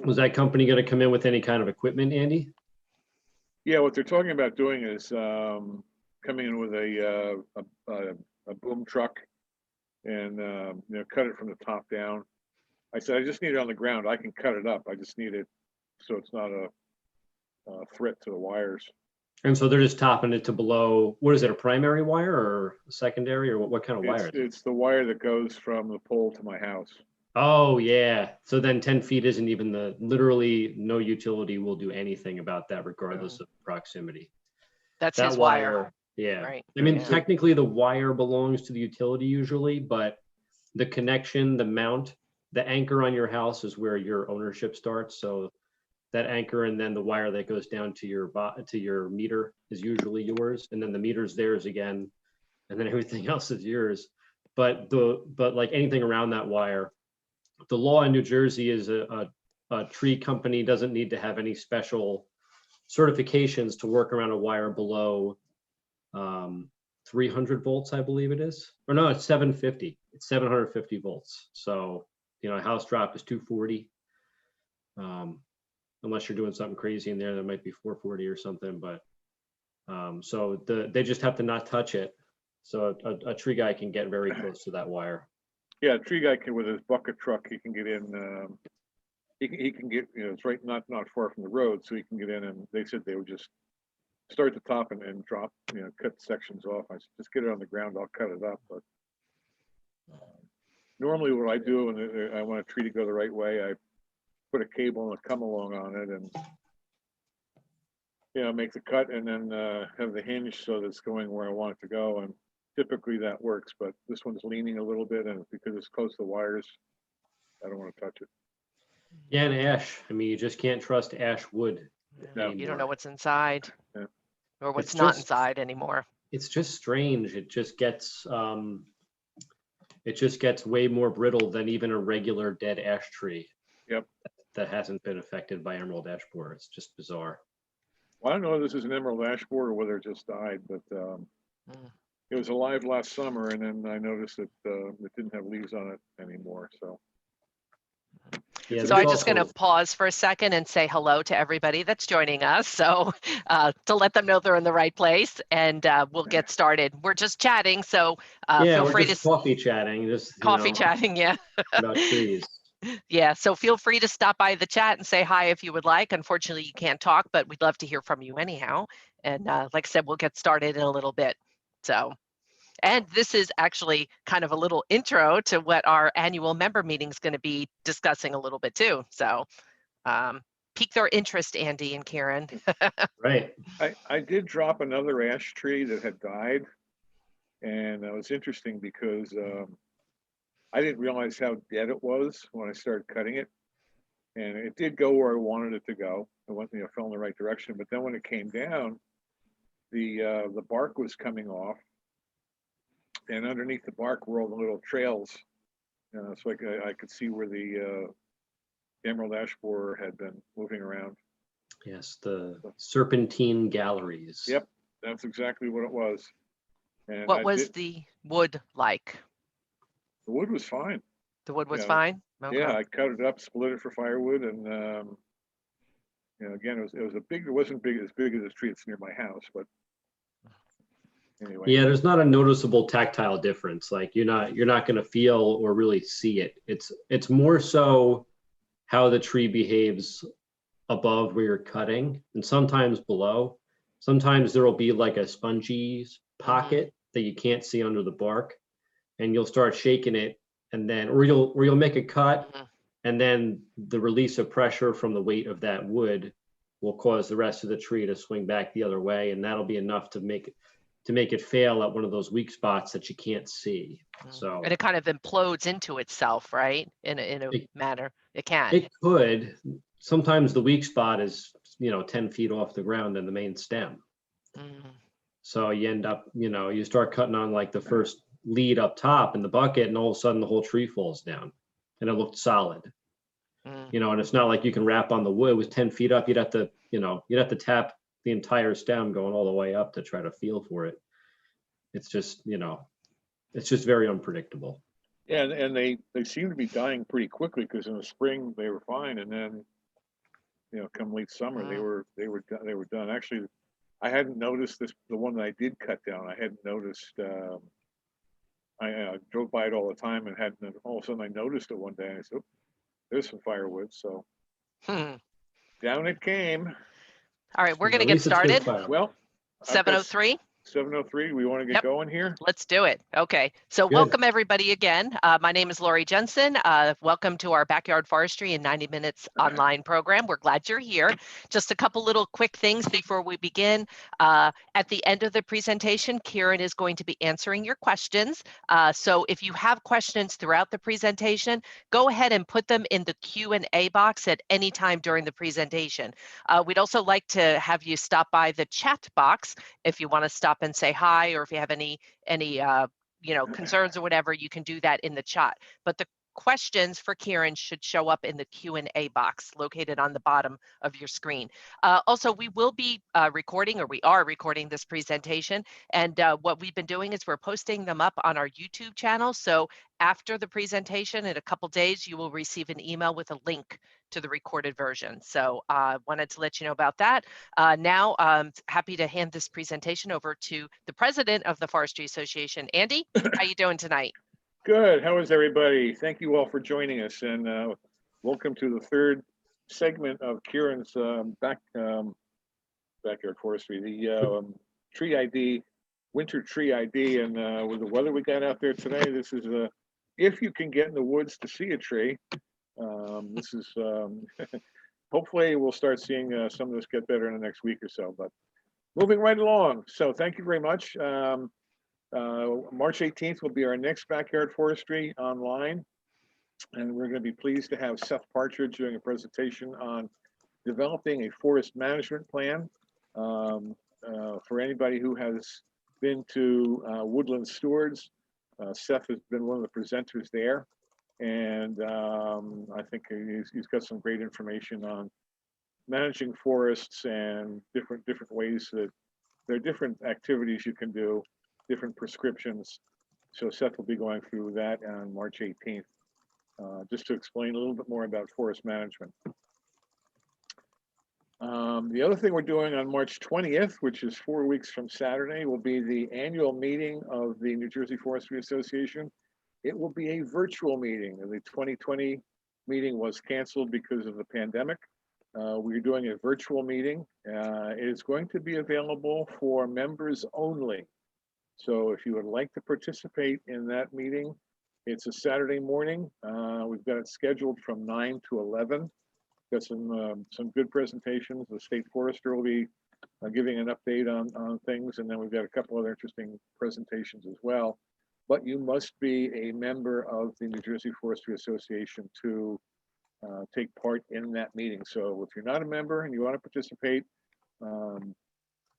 Was that company going to come in with any kind of equipment, Andy? Yeah, what they're talking about doing is coming in with a boom truck and cut it from the top down. I said I just need it on the ground. I can cut it up. I just need it so it's not a threat to the wires. And so they're just topping it to below, what is it, a primary wire or a secondary, or what kind of wire? It's the wire that goes from the pole to my house. Oh, yeah. So then 10 feet isn't even literally no utility will do anything about that regardless of proximity. That's his wire. Yeah. Right. I mean, Yeah. technically the wire belongs to the utility usually, but the connection, the mount, the anchor on your house is where your ownership starts. So that anchor and then the wire that goes down to your meter is usually yours, and then the meter's theirs again, and then everything else is yours. But like anything around that wire, the law in New Jersey is a tree company doesn't need to have any special certifications to work around a wire below 300 volts, I believe it is. Or no, it's 750. It's 750 volts. So, a house drop is 240. Unless you're doing something crazy in there, that might be 440 or something. But so they just have to not touch it. So a tree guy can get very close to that wire. Yeah, a tree guy can, with his bucket truck, he can get in. He can get, it's right not far from the road, so he can get in. And they said they would just start at the top and drop, cut sections off. I said, just get it on the ground, I'll cut it up. But normally what I do when I want a tree to go the right way, I put a cable and a come along on it and make the cut and then have the hinge so that it's going where I want it to go. And typically that works, but this one's leaning a little bit, and because it's close to the wires, I don't want to touch it. Yeah, and ash. I mean, you just can't trust ash wood. No, you don't know what's inside or what's It's not inside anymore. It's just strange. It just gets way more brittle than even a regular dead ash tree. Yep. That hasn't been affected by emerald ash borer. It's just bizarre. Well, I don't know if this is an emerald ash borer or whether it just died, but it was alive last summer, and then I noticed that it didn't have leaves on it anymore. So. Yeah, So I'm just going to pause for a second and say hello to everybody that's joining us. So to let them know they're in the right place, and we'll get started. We're just chatting, so feel free to coffee chatting, chatting, yeah. About trees. Yeah, so feel free to stop by the chat and say hi if you would like. Unfortunately, you can't talk, but we'd love to hear from you anyhow. And like I said, we'll get started in a little bit. So. And this is actually kind of a little intro to what our annual member meeting is going to be discussing a little bit too. So pique their interest, Andy and Kieran. Right. I did drop another ash tree that had died. And it was interesting because I didn't realize how dead it was when I started cutting it. And it did go where I wanted it to go. It went, fell in the right direction. But then when it came down, the bark was coming off. And underneath the bark were all the little trails. So I could see where the emerald ash borer had been moving around. Yes, the serpentine galleries. Yep, that's exactly what it was. And what was the wood like? The wood was fine. The wood was fine? Okay. Yeah, I cut it up, split it for firewood, and again, it wasn't as big as this tree that's near my house, but anyway. Yeah, there's not a noticeable tactile difference. Like you're not going to feel or really see it. It's more so how the tree behaves above where you're cutting, and sometimes below. Sometimes there will be like a spongy pocket that you can't see under the bark, and you'll start shaking it, and then or you'll make a cut, and then the release of pressure from the weight of that wood will cause the rest of the tree to swing back the other way, and that'll be enough to make it fail at one of those weak spots that you can't see. So and it kind of implodes into itself, right? In a manner, it can. It could. Sometimes the weak spot is 10 feet off the ground in the main stem. So you end up you start cutting on like the first lead up top in the bucket, and all of a sudden the whole tree falls down, and it looked solid. And it's not like you can wrap on the wood. It was 10 feet up. You'd have to tap the entire stem going all the way up to try to feel for it. It's just it's just very unpredictable. Yeah, and they seem to be dying pretty quickly, because in the spring they were fine, and then come late summer, Mm. they were done. Actually, I hadn't noticed this. The one that I did cut down, I hadn't noticed. I drove by it all the time and hadn't. All of a sudden, I noticed it one day, and I said, "Oh, there's some firewood." So down it came. All right, we're At going to get least it's good started. fire. Well, I've got 7:03. 7:03. We want to get Yep. going here. Let's do it. Okay. So Good. welcome everybody again. My name is Lori Jensen. Welcome to our Backyard Forestry in 90 Minutes online program. We're glad you're here. Just a couple little quick things before we begin. At the end of the presentation, Kieran is going to be answering your questions. So if you have questions throughout the presentation, go ahead and put them in the Q&A box at any time during the presentation. We'd also like to have you stop by the chat box if you want to stop and say hi, or if you have any concerns or whatever, you can do that in the chat. But the questions for Kieran should show up in the Q&A box located on the bottom of your screen. Also, we will be recording, or we are recording this presentation. And what we've been doing is we're posting them up on our YouTube channel. So after the presentation, in a couple days, you will receive an email with a link to the recorded version. So wanted to let you know about that. Now, I'm happy to hand this presentation over to the president of the Forestry Association. Andy, how you doing tonight? Good. How is everybody? Thank you all for joining us, and welcome to the third segment of Kieran's backyard forestry, the tree ID, winter tree ID, and with the weather we got out there today, this is if you can get in the woods to see a tree. This is hopefully we'll start seeing some of this get better in the next week or so. But moving right along. So thank you very much. March 18th will be our next backyard forestry online, and we're going to be pleased to have Seth Partridge doing a presentation on developing a forest management plan. For anybody who has been to Woodland Stewards, Seth has been one of the presenters there, and I think he's got some great information on managing forests and different ways that there are different activities you can do, different prescriptions. So Seth will be going through that on March 18th, just to explain a little bit more about forest management. The other thing we're doing on March 20th, which is 4 weeks from Saturday, will be the annual meeting of the New Jersey Forestry Association. It will be a virtual meeting. The 2020 meeting was canceled because of the pandemic. We're doing a virtual meeting. It is going to be available for members only. So if you would like to participate in that meeting, it's a Saturday morning. We've got it scheduled from 9 to 11. Got some good presentations. The state forester will be giving an update on things, and then we've got a couple other interesting presentations as well. But you must be a member of the New Jersey Forestry Association to take part in that meeting. So if you're not a member and you want to participate,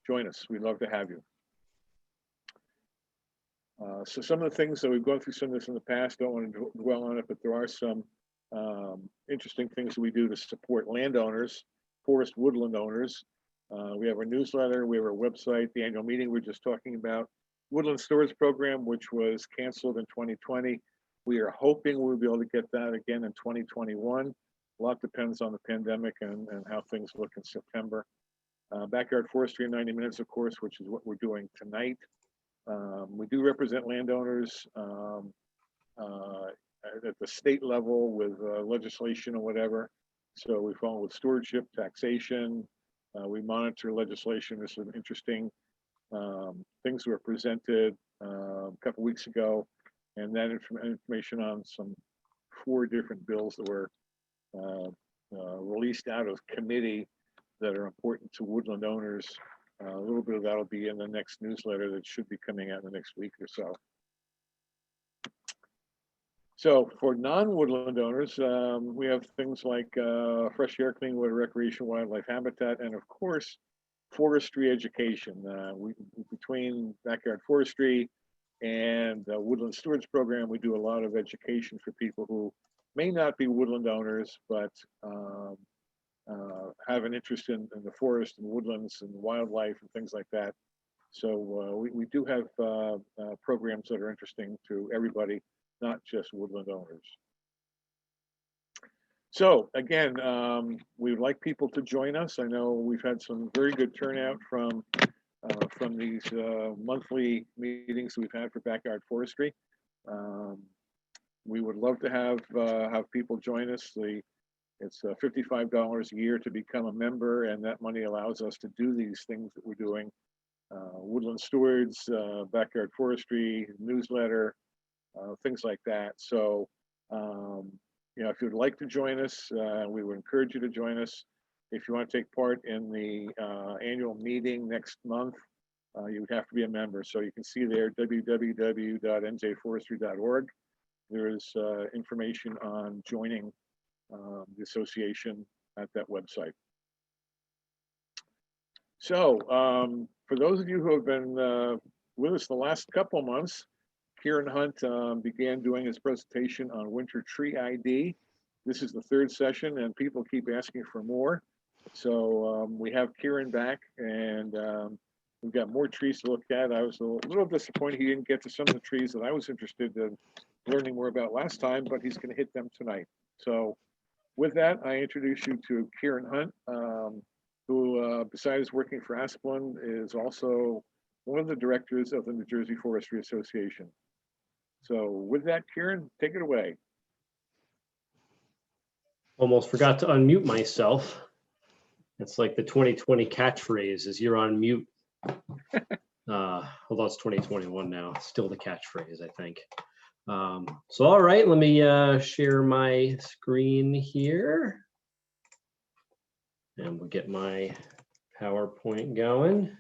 join us. We'd love to have you. So some of the things that we've gone through some of this in the past, don't want to dwell on it, but there are some interesting things that we do to support landowners, forest woodland owners. We have our newsletter, we have our website, the annual meeting we're just talking about, Woodland Storage Program, which was canceled in 2020. We are hoping we'll be able to get that again in 2021. A lot depends on the pandemic and how things look in September. Backyard Forestry in 90 Minutes, of course, which is what we're doing tonight. We do represent landowners at the state level with legislation or whatever. So we follow with stewardship, taxation. We monitor legislation. There's some interesting things were presented a couple weeks ago, and that information on some 4 different bills that were released out of committee that are important to woodland owners. A little bit of that will be in the next newsletter that should be coming out in the next week or so. So for non-woodland owners, we have things like fresh air, clean water, recreation, wildlife habitat, and of course, forestry education. Between backyard forestry and the Woodland Stewards Program, we do a lot of education for people who may not be woodland owners, but have an interest in the forest and woodlands and wildlife and things like that. So we do have programs that are interesting to everybody, not just woodland owners. So again, we would like people to join us. I know we've had some very good turnout from these monthly meetings we've had for backyard forestry. We would love to have people join us. It's $55 a year to become a member, and that money allows us to do these things that we're doing: woodland stewards, backyard forestry, newsletter, things like that. So, you know, if you'd like to join us, we would encourage you to join us. If you want to take part in the annual meeting next month, you would have to be a member. So you can see there, www.njforestry.org. There is information on joining the association at that website. So for those of you who have been with us the last couple of months, Kieran Hunt began doing his presentation on winter tree ID. This is the third session, and people keep asking for more. So we have Kieran back, and we've got more trees to look at. I was a little disappointed he didn't get to some of the trees that I was interested in learning more about last time, but he's going to hit them tonight. So with that, I introduce you to Kieran Hunt, who, besides working for Asplund, is also one of the directors of the New Jersey Forestry Association. So with that, Kieran, take it away. Almost forgot to unmute myself. It's like the 2020 catchphrase is "you're on mute." Although it's 2021 now, still the catchphrase, I think. So all right, let me share my screen here, and we'll get my PowerPoint going.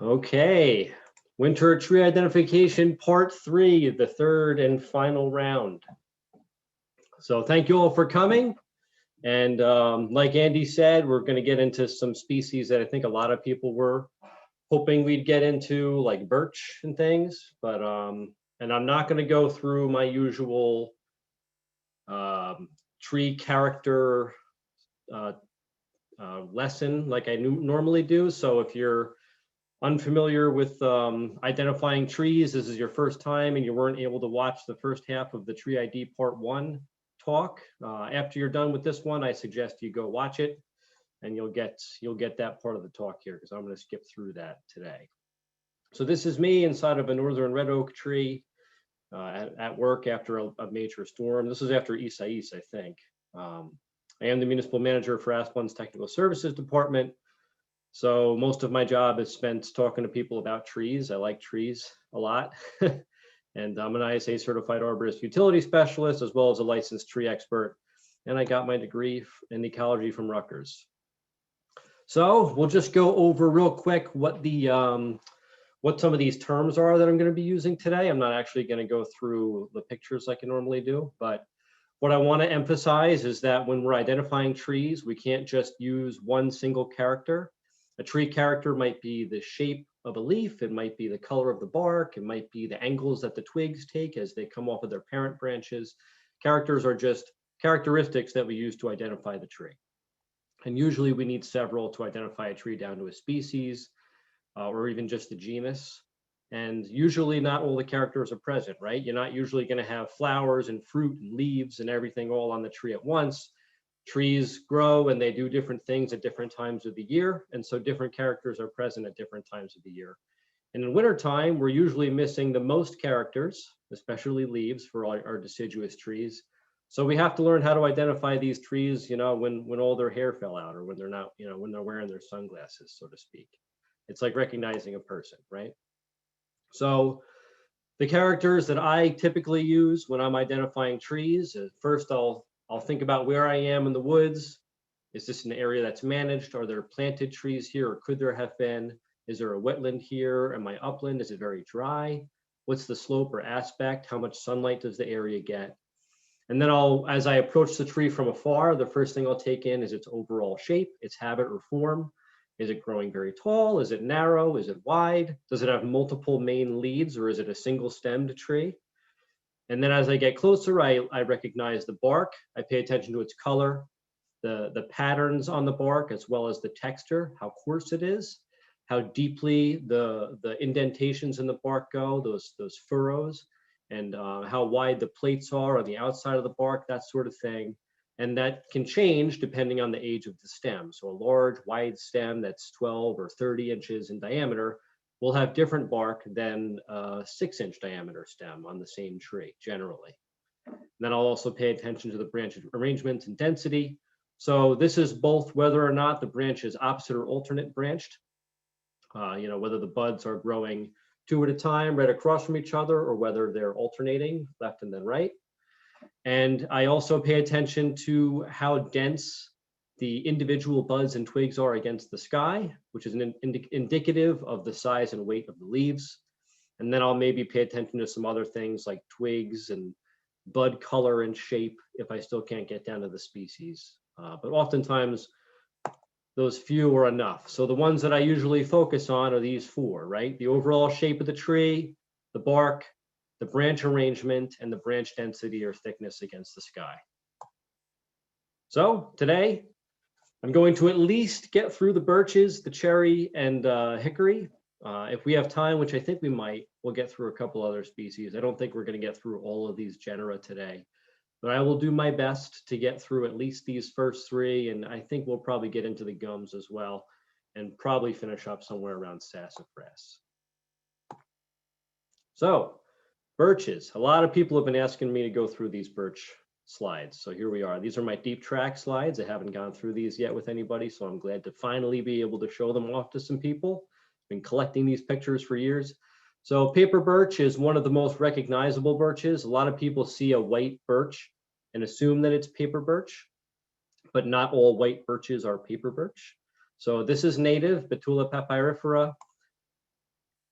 Okay, winter tree identification part 3, the third and final round. So thank you all for coming. And like Andy said, we're going to get into some species that I think a lot of people were hoping we'd get into, like birch and things. But and I'm not going to go through my usual tree character lesson like I normally do. So if you're unfamiliar with identifying trees, this is your first time and you weren't able to watch the first half of the Tree ID Part 1 talk, after you're done with this one, I suggest you go watch it, and you'll get that part of the talk here, because I'm going to skip through that today. So this is me inside of a northern red oak tree at work after a major storm. This is after Isaias, I think. I am the municipal manager for Asplund's Technical Services Department. So most of my job is spent talking to people about trees. I like trees a lot. And I'm an ISA certified arborist utility specialist, as well as a licensed tree expert. And I got my degree in ecology from Rutgers. So we'll just go over real quick what the what some of these terms are that I'm going to be using today. I'm not actually going to go through the pictures like I normally do, but what I want to emphasize is that when we're identifying trees, we can't just use one single character. A tree character might be the shape of a leaf, it might be the color of the bark, it might be the angles that the twigs take as they come off of their parent branches. Characters are just characteristics that we use to identify the tree. And usually we need several to identify a tree down to a species, or even just the genus. And usually not all the characters are present, right? You're not usually going to have flowers and fruit and leaves and everything all on the tree at once. Trees grow and they do different things at different times of the year. And so different characters are present at different times of the year. And in wintertime, we're usually missing the most characters, especially leaves for our deciduous trees. So we have to learn how to identify these trees, you know, when all their hair fell out, or when they're not, you know, when they're wearing their sunglasses, so to speak. It's like recognizing a person, right? So the characters that I typically use when I'm identifying trees, first I'll think about where I am in the woods. Is this an area that's managed? Are there planted trees here, or could there have been? Is there a wetland here? Am I upland? Is it very dry? What's the slope or aspect? How much sunlight does the area get? And then as I approach the tree from afar, the first thing I'll take in is its overall shape, its habit or form. Is it growing very tall? Is it narrow? Is it wide? Does it have multiple main leaves, or is it a single stemmed tree? And then as I get closer, I recognize the bark. I pay attention to its color, the patterns on the bark, as well as the texture, how coarse it is, how deeply the indentations in the bark go, those furrows. and how wide the plates are on the outside of the bark, that sort of thing. And that can change depending on the age of the stem. So a large, wide stem that's 12 or 30 inches in diameter will have different bark than a 6-inch diameter stem on the same tree, generally. And then I'll also pay attention to the branch arrangement and density. So this is both whether or not the branch is opposite or alternate branched, whether the buds are growing 2 at a time right across from each other, or whether they're alternating left and then right. And I also pay attention to how dense the individual buds and twigs are against the sky, which is an indicative of the size and weight of the leaves. And then I'll maybe pay attention to some other things like twigs and bud color and shape if I still can't get down to the species. But oftentimes those few are enough. So the ones that I usually focus on are these 4, right? The overall shape of the tree, the bark, the branch arrangement, and the branch density or thickness against the sky. So today, I'm going to at least get through the birches, the cherry, and hickory. If we have time, which I think we might, we'll get through a couple other species. I don't think we're going to get through all of these genera today, but I will do my best to get through at least these first 3, and I think we'll probably get into the gums as well, and probably finish up somewhere around sassafras. So, birches. A lot of people have been asking me to go through these birch slides. So here we are. These are my deep track slides. I haven't gone through these yet with anybody, so I'm glad to finally be able to show them off to some people. I've been collecting these pictures for years. So paper birch is one of the most recognizable birches. A lot of people see a white birch and assume that it's paper birch, but not all white birches are paper birch. So this is native, Betula papyrifera.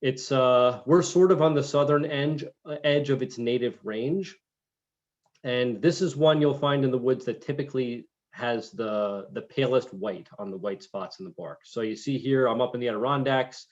It's we're sort of on the southern edge of its native range. And this is one you'll find in the woods that typically has the palest white on the white spots in the bark. So you see here, I'm up in the Adirondacks,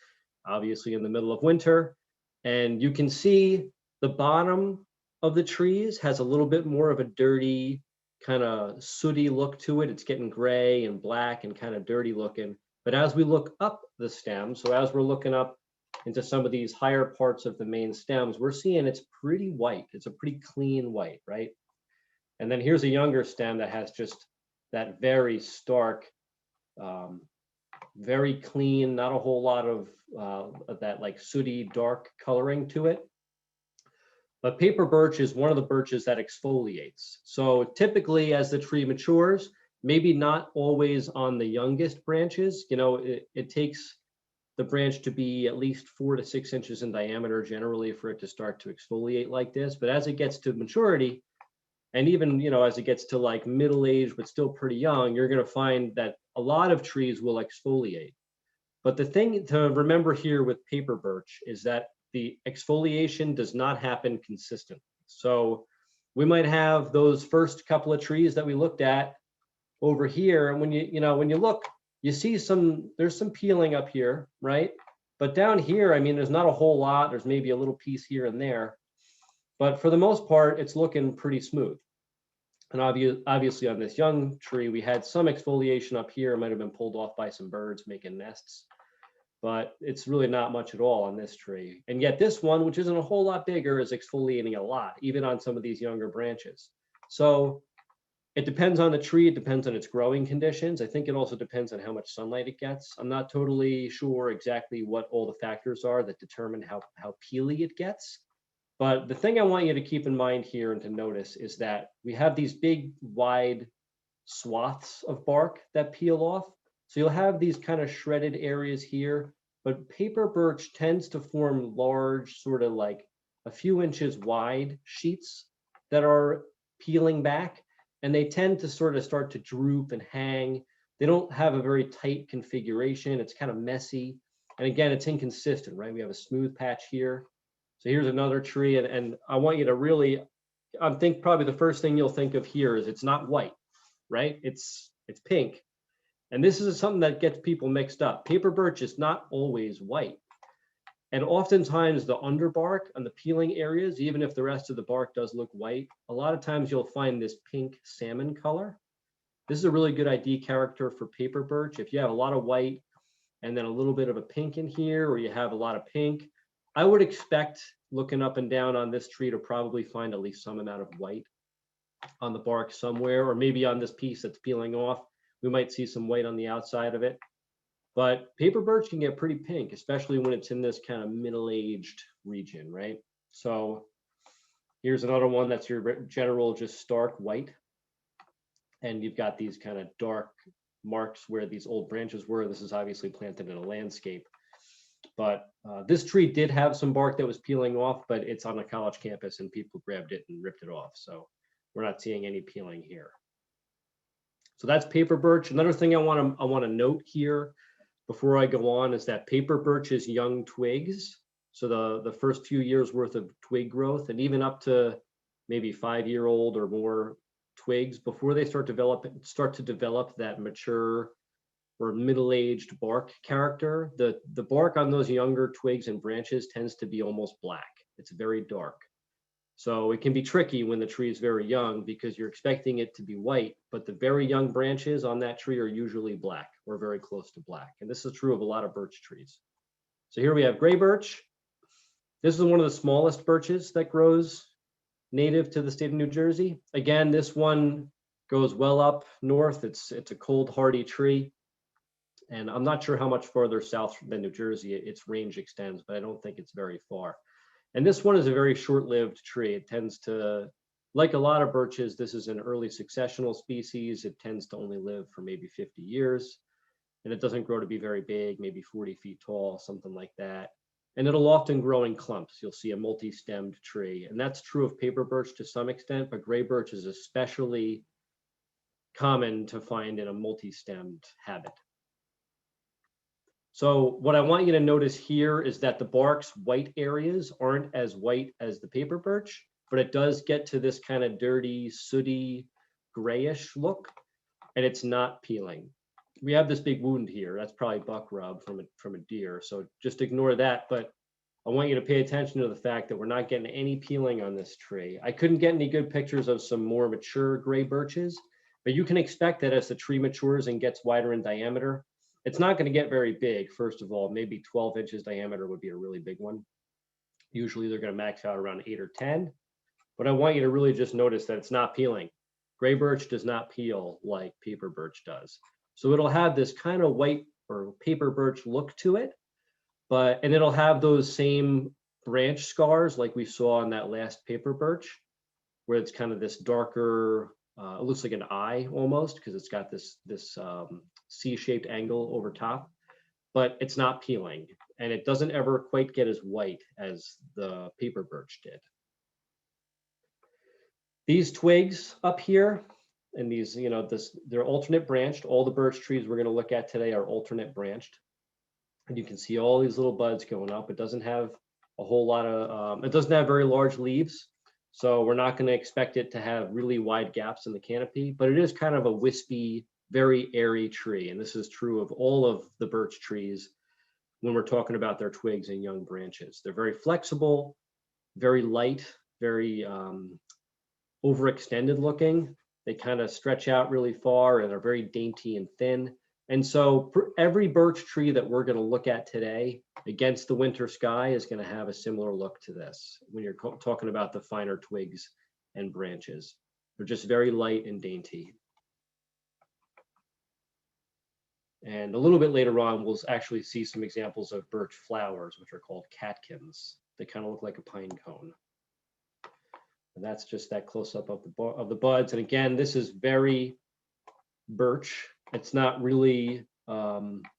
obviously in the middle of winter, and you can see the bottom of the trees has a little bit more of a dirty, kind of sooty look to it. It's getting gray and black and kind of dirty looking. But as we look up the stem, so as we're looking up into some of these higher parts of the main stems, we're seeing it's pretty white. It's a pretty clean white, right? And then here's a younger stem that has just that very stark, very clean, not a whole lot of that like sooty dark coloring to it. But paper birch is one of the birches that exfoliates. So typically as the tree matures, maybe not always on the youngest branches, it takes the branch to be at least 4 to 6 inches in diameter generally for it to start to exfoliate like this. But as it gets to maturity, and even as it gets to like middle age but still pretty young, you're going to find that a lot of trees will exfoliate. But the thing to remember here with paper birch is that the exfoliation does not happen consistently. So we might have those first couple of trees that we looked at over here, and when you look, you see there's some peeling up here, right? But down here, I mean, there's not a whole lot. There's maybe a little piece here and there, but for the most part, it's looking pretty smooth. And obviously on this young tree, we had some exfoliation up here. It might have been pulled off by some birds making nests, but it's really not much at all on this tree. And yet this one, which isn't a whole lot bigger, is exfoliating a lot, even on some of these younger branches. So it depends on the tree. It depends on its growing conditions. I think it also depends on how much sunlight it gets. I'm not totally sure exactly what all the factors are that determine how peely it gets. But the thing I want you to keep in mind here and to notice is that we have these big, wide swaths of bark that peel off. So you'll have these kind of shredded areas here, but paper birch tends to form large, sort of like a few inches wide sheets that are peeling back. And they tend to sort of start to droop and hang. They don't have a very tight configuration. It's kind of messy. And again, it's inconsistent, right? We have a smooth patch here. So here's another tree. And I want you to really, I think probably the first thing you'll think of here is it's not white, right? It's pink. And this is something that gets people mixed up. Paper birch is not always white. And oftentimes the underbark on the peeling areas, even if the rest of the bark does look white, a lot of times you'll find this pink salmon color. This is a really good ID character for paper birch. If you have a lot of white and then a little bit of a pink in here, or you have a lot of pink, I would expect looking up and down on this tree to probably find at least some amount of white on the bark somewhere, or maybe on this piece that's peeling off, we might see some white on the outside of it. But paper birch can get pretty pink, especially when it's in this kind of middle-aged region, right? So here's another one that's your general just stark white. And you've got these kind of dark marks where these old branches were. This is obviously planted in a landscape. But this tree did have some bark that was peeling off, but it's on a college campus and people grabbed it and ripped it off. So we're not seeing any peeling here. So that's paper birch. Another thing I want to note here before I go on is that paper birch is young twigs. So the first few years worth of twig growth, and even up to maybe 5-year-old or more twigs, before they start to develop that mature or middle-aged bark character, the bark on those younger twigs and branches tends to be almost black. It's very dark. So it can be tricky when the tree is very young because you're expecting it to be white, but the very young branches on that tree are usually black or very close to black. And this is true of a lot of birch trees. So here we have gray birch. This is one of the smallest birches that grows native to the state of New Jersey. Again, this one goes well up north. It's a cold, hardy tree. And I'm not sure how much farther south than New Jersey its range extends, but I don't think it's very far. And this one is a very short-lived tree. It tends to, like a lot of birches, this is an early successional species. It tends to only live for maybe 50 years. And it doesn't grow to be very big, maybe 40 feet tall, something like that. And it'll often grow in clumps. You'll see a multi-stemmed tree. And that's true of paper birch to some extent, but gray birch is especially common to find in a multi-stemmed habit. So what I want you to notice here is that the bark's white areas aren't as white as the paper birch, but it does get to this kind of dirty, sooty, grayish look, and it's not peeling. We have this big wound here. That's probably buck rub from a deer, so just ignore that. But I want you to pay attention to the fact that we're not getting any peeling on this tree. I couldn't get any good pictures of some more mature gray birches, but you can expect that as the tree matures and gets wider in diameter, it's not going to get very big. First of all, maybe 12 inches diameter would be a really big one. Usually they're going to max out around 8 or 10. But I want you to really just notice that it's not peeling. Gray birch does not peel like paper birch does. So it'll have this kind of white or paper birch look to it, and it'll have those same branch scars like we saw on that last paper birch, where it's kind of this darker, it looks like an eye almost because it's got this C-shaped angle over top, but it's not peeling, and it doesn't ever quite get as white as the paper birch did. These twigs up here, and these, they're alternate branched. All the birch trees we're going to look at today are alternate branched, and you can see all these little buds going up. It doesn't have a whole lot of, it doesn't have very large leaves, so we're not going to expect it to have really wide gaps in the canopy, but it is kind of a wispy, very airy tree. And this is true of all of the birch trees when we're talking about their twigs and young branches. They're very flexible, very light, very overextended looking. They kind of stretch out really far and are very dainty and thin. And so every birch tree that we're going to look at today against the winter sky is going to have a similar look to this when you're talking about the finer twigs and branches. They're just very light and dainty. And a little bit later on, we'll actually see some examples of birch flowers, which are called catkins. They kind of look like a pine cone. And that's just that close-up of the buds. And again, this is very birch. It's not really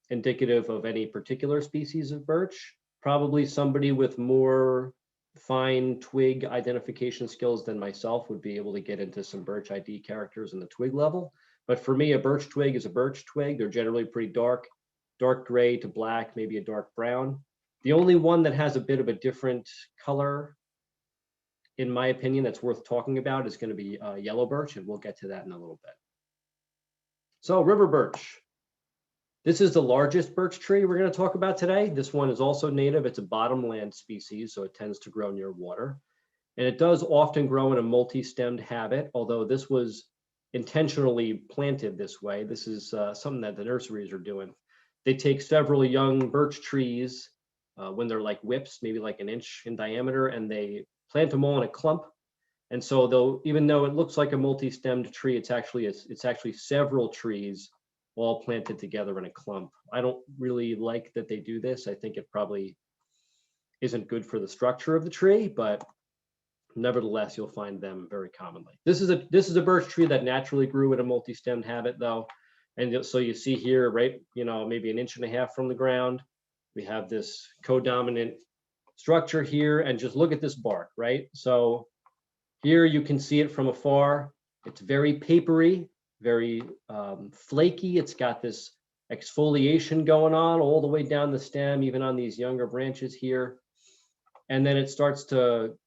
indicative of any particular species of birch. Probably somebody with more fine twig identification skills than myself would be able to get into some birch ID characters in the twig level. But for me, a birch twig is a birch twig. They're generally pretty dark gray to black, maybe a dark brown. The only one that has a bit of a different color, in my opinion, that's worth talking about is going to be yellow birch, and we'll get to that in a little bit. So river birch. This is the largest birch tree we're going to talk about today. This one is also native. It's a bottomland species, so it tends to grow near water. And it does often grow in a multi-stemmed habit, although this was intentionally planted this way. This is something that the nurseries are doing. They take several young birch trees when they're like whips, maybe like an inch in diameter, and they plant them all in a clump. And so they'll, even though it looks like a multi-stemmed tree, it's actually several trees all planted together in a clump. I don't really like that they do this. I think it probably isn't good for the structure of the tree, but nevertheless, you'll find them very commonly. This is a birch tree that naturally grew in a multi-stemmed habit, though. And so you see here, right, maybe an inch and a half from the ground, we have this codominant structure here, and just look at this bark, right? So here you can see it from afar. It's very papery, very flaky. It's got this exfoliation going on all the way down the stem, even on these younger branches here. And then it starts to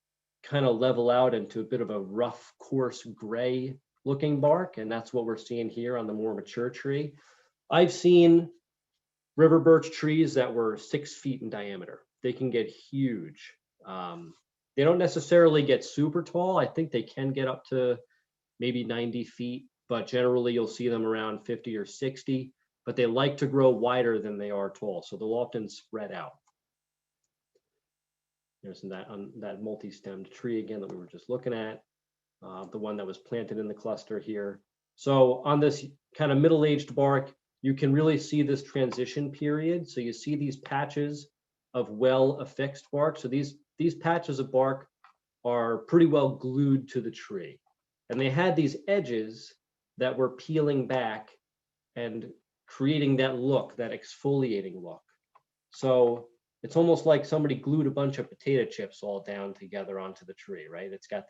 kind of level out into a bit of a rough, coarse gray looking bark. And that's what we're seeing here on the more mature tree. I've seen river birch trees that were 6 feet in diameter. They can get huge. They don't necessarily get super tall. I think they can get up to maybe 90 feet, but generally you'll see them around 50 or 60, but they like to grow wider than they are tall. So they'll often spread out. There's that multi-stemmed tree again that we were just looking at, the one that was planted in the cluster here. So on this kind of middle-aged bark, you can really see this transition period. So you see these patches of well-affixed bark. So these patches of bark are pretty well glued to the tree. And they had these edges that were peeling back and creating that look, that exfoliating look. So it's almost like somebody glued a bunch of potato chips all down together onto the tree, right? It's got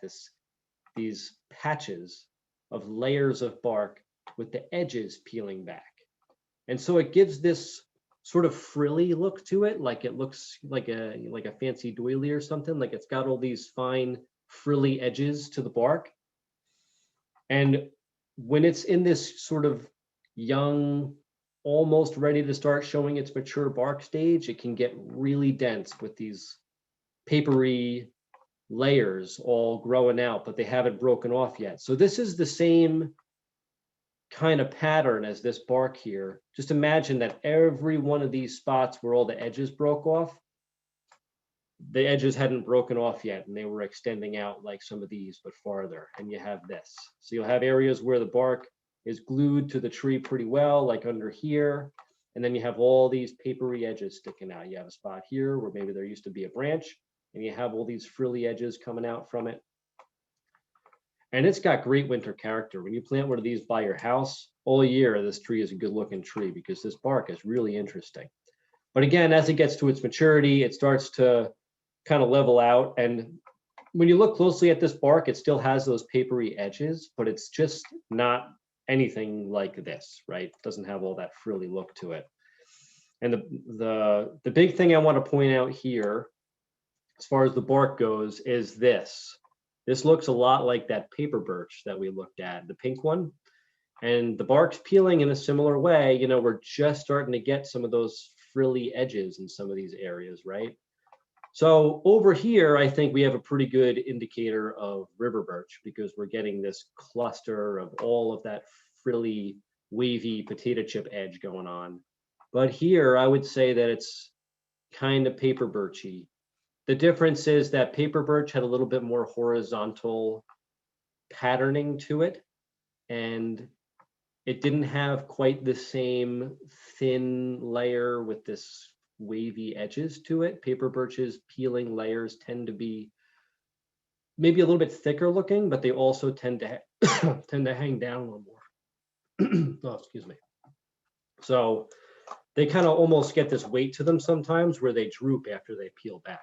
these patches of layers of bark with the edges peeling back. And so it gives this sort of frilly look to it, like it looks like a fancy doily or something, like it's got all these fine frilly edges to the bark. And when it's in this sort of young, almost ready to start showing its mature bark stage, it can get really dense with these papery layers all growing out, but they haven't broken off yet. So this is the same kind of pattern as this bark here. Just imagine that every one of these spots where all the edges broke off, the edges hadn't broken off yet, and they were extending out like some of these, but farther. And you have this. So you'll have areas where the bark is glued to the tree pretty well, like under here. And then you have all these papery edges sticking out. You have a spot here where maybe there used to be a branch, and you have all these frilly edges coming out from it. And it's got great winter character. When you plant one of these by your house, all year, this tree is a good looking tree because this bark is really interesting. But again, as it gets to its maturity, it starts to kind of level out. And when you look closely at this bark, it still has those papery edges, but it's just not anything like this, right? It doesn't have all that frilly look to it. And the big thing I want to point out here, as far as the bark goes, is this. This looks a lot like that paper birch that we looked at, the pink one. And the bark's peeling in a similar way. We're just starting to get some of those frilly edges in some of these areas, right? So over here, I think we have a pretty good indicator of river birch because we're getting this cluster of all of that frilly, wavy potato chip edge going on. But here, I would say that it's kind of paper birchy. The difference is that paper birch had a little bit more horizontal patterning to it, and it didn't have quite the same thin layer with this wavy edges to it. Paper birch's peeling layers tend to be maybe a little bit thicker looking, but they also tend to tend to hang down a little more. Oh, excuse me. So they kind of almost get this weight to them sometimes where they droop after they peel back.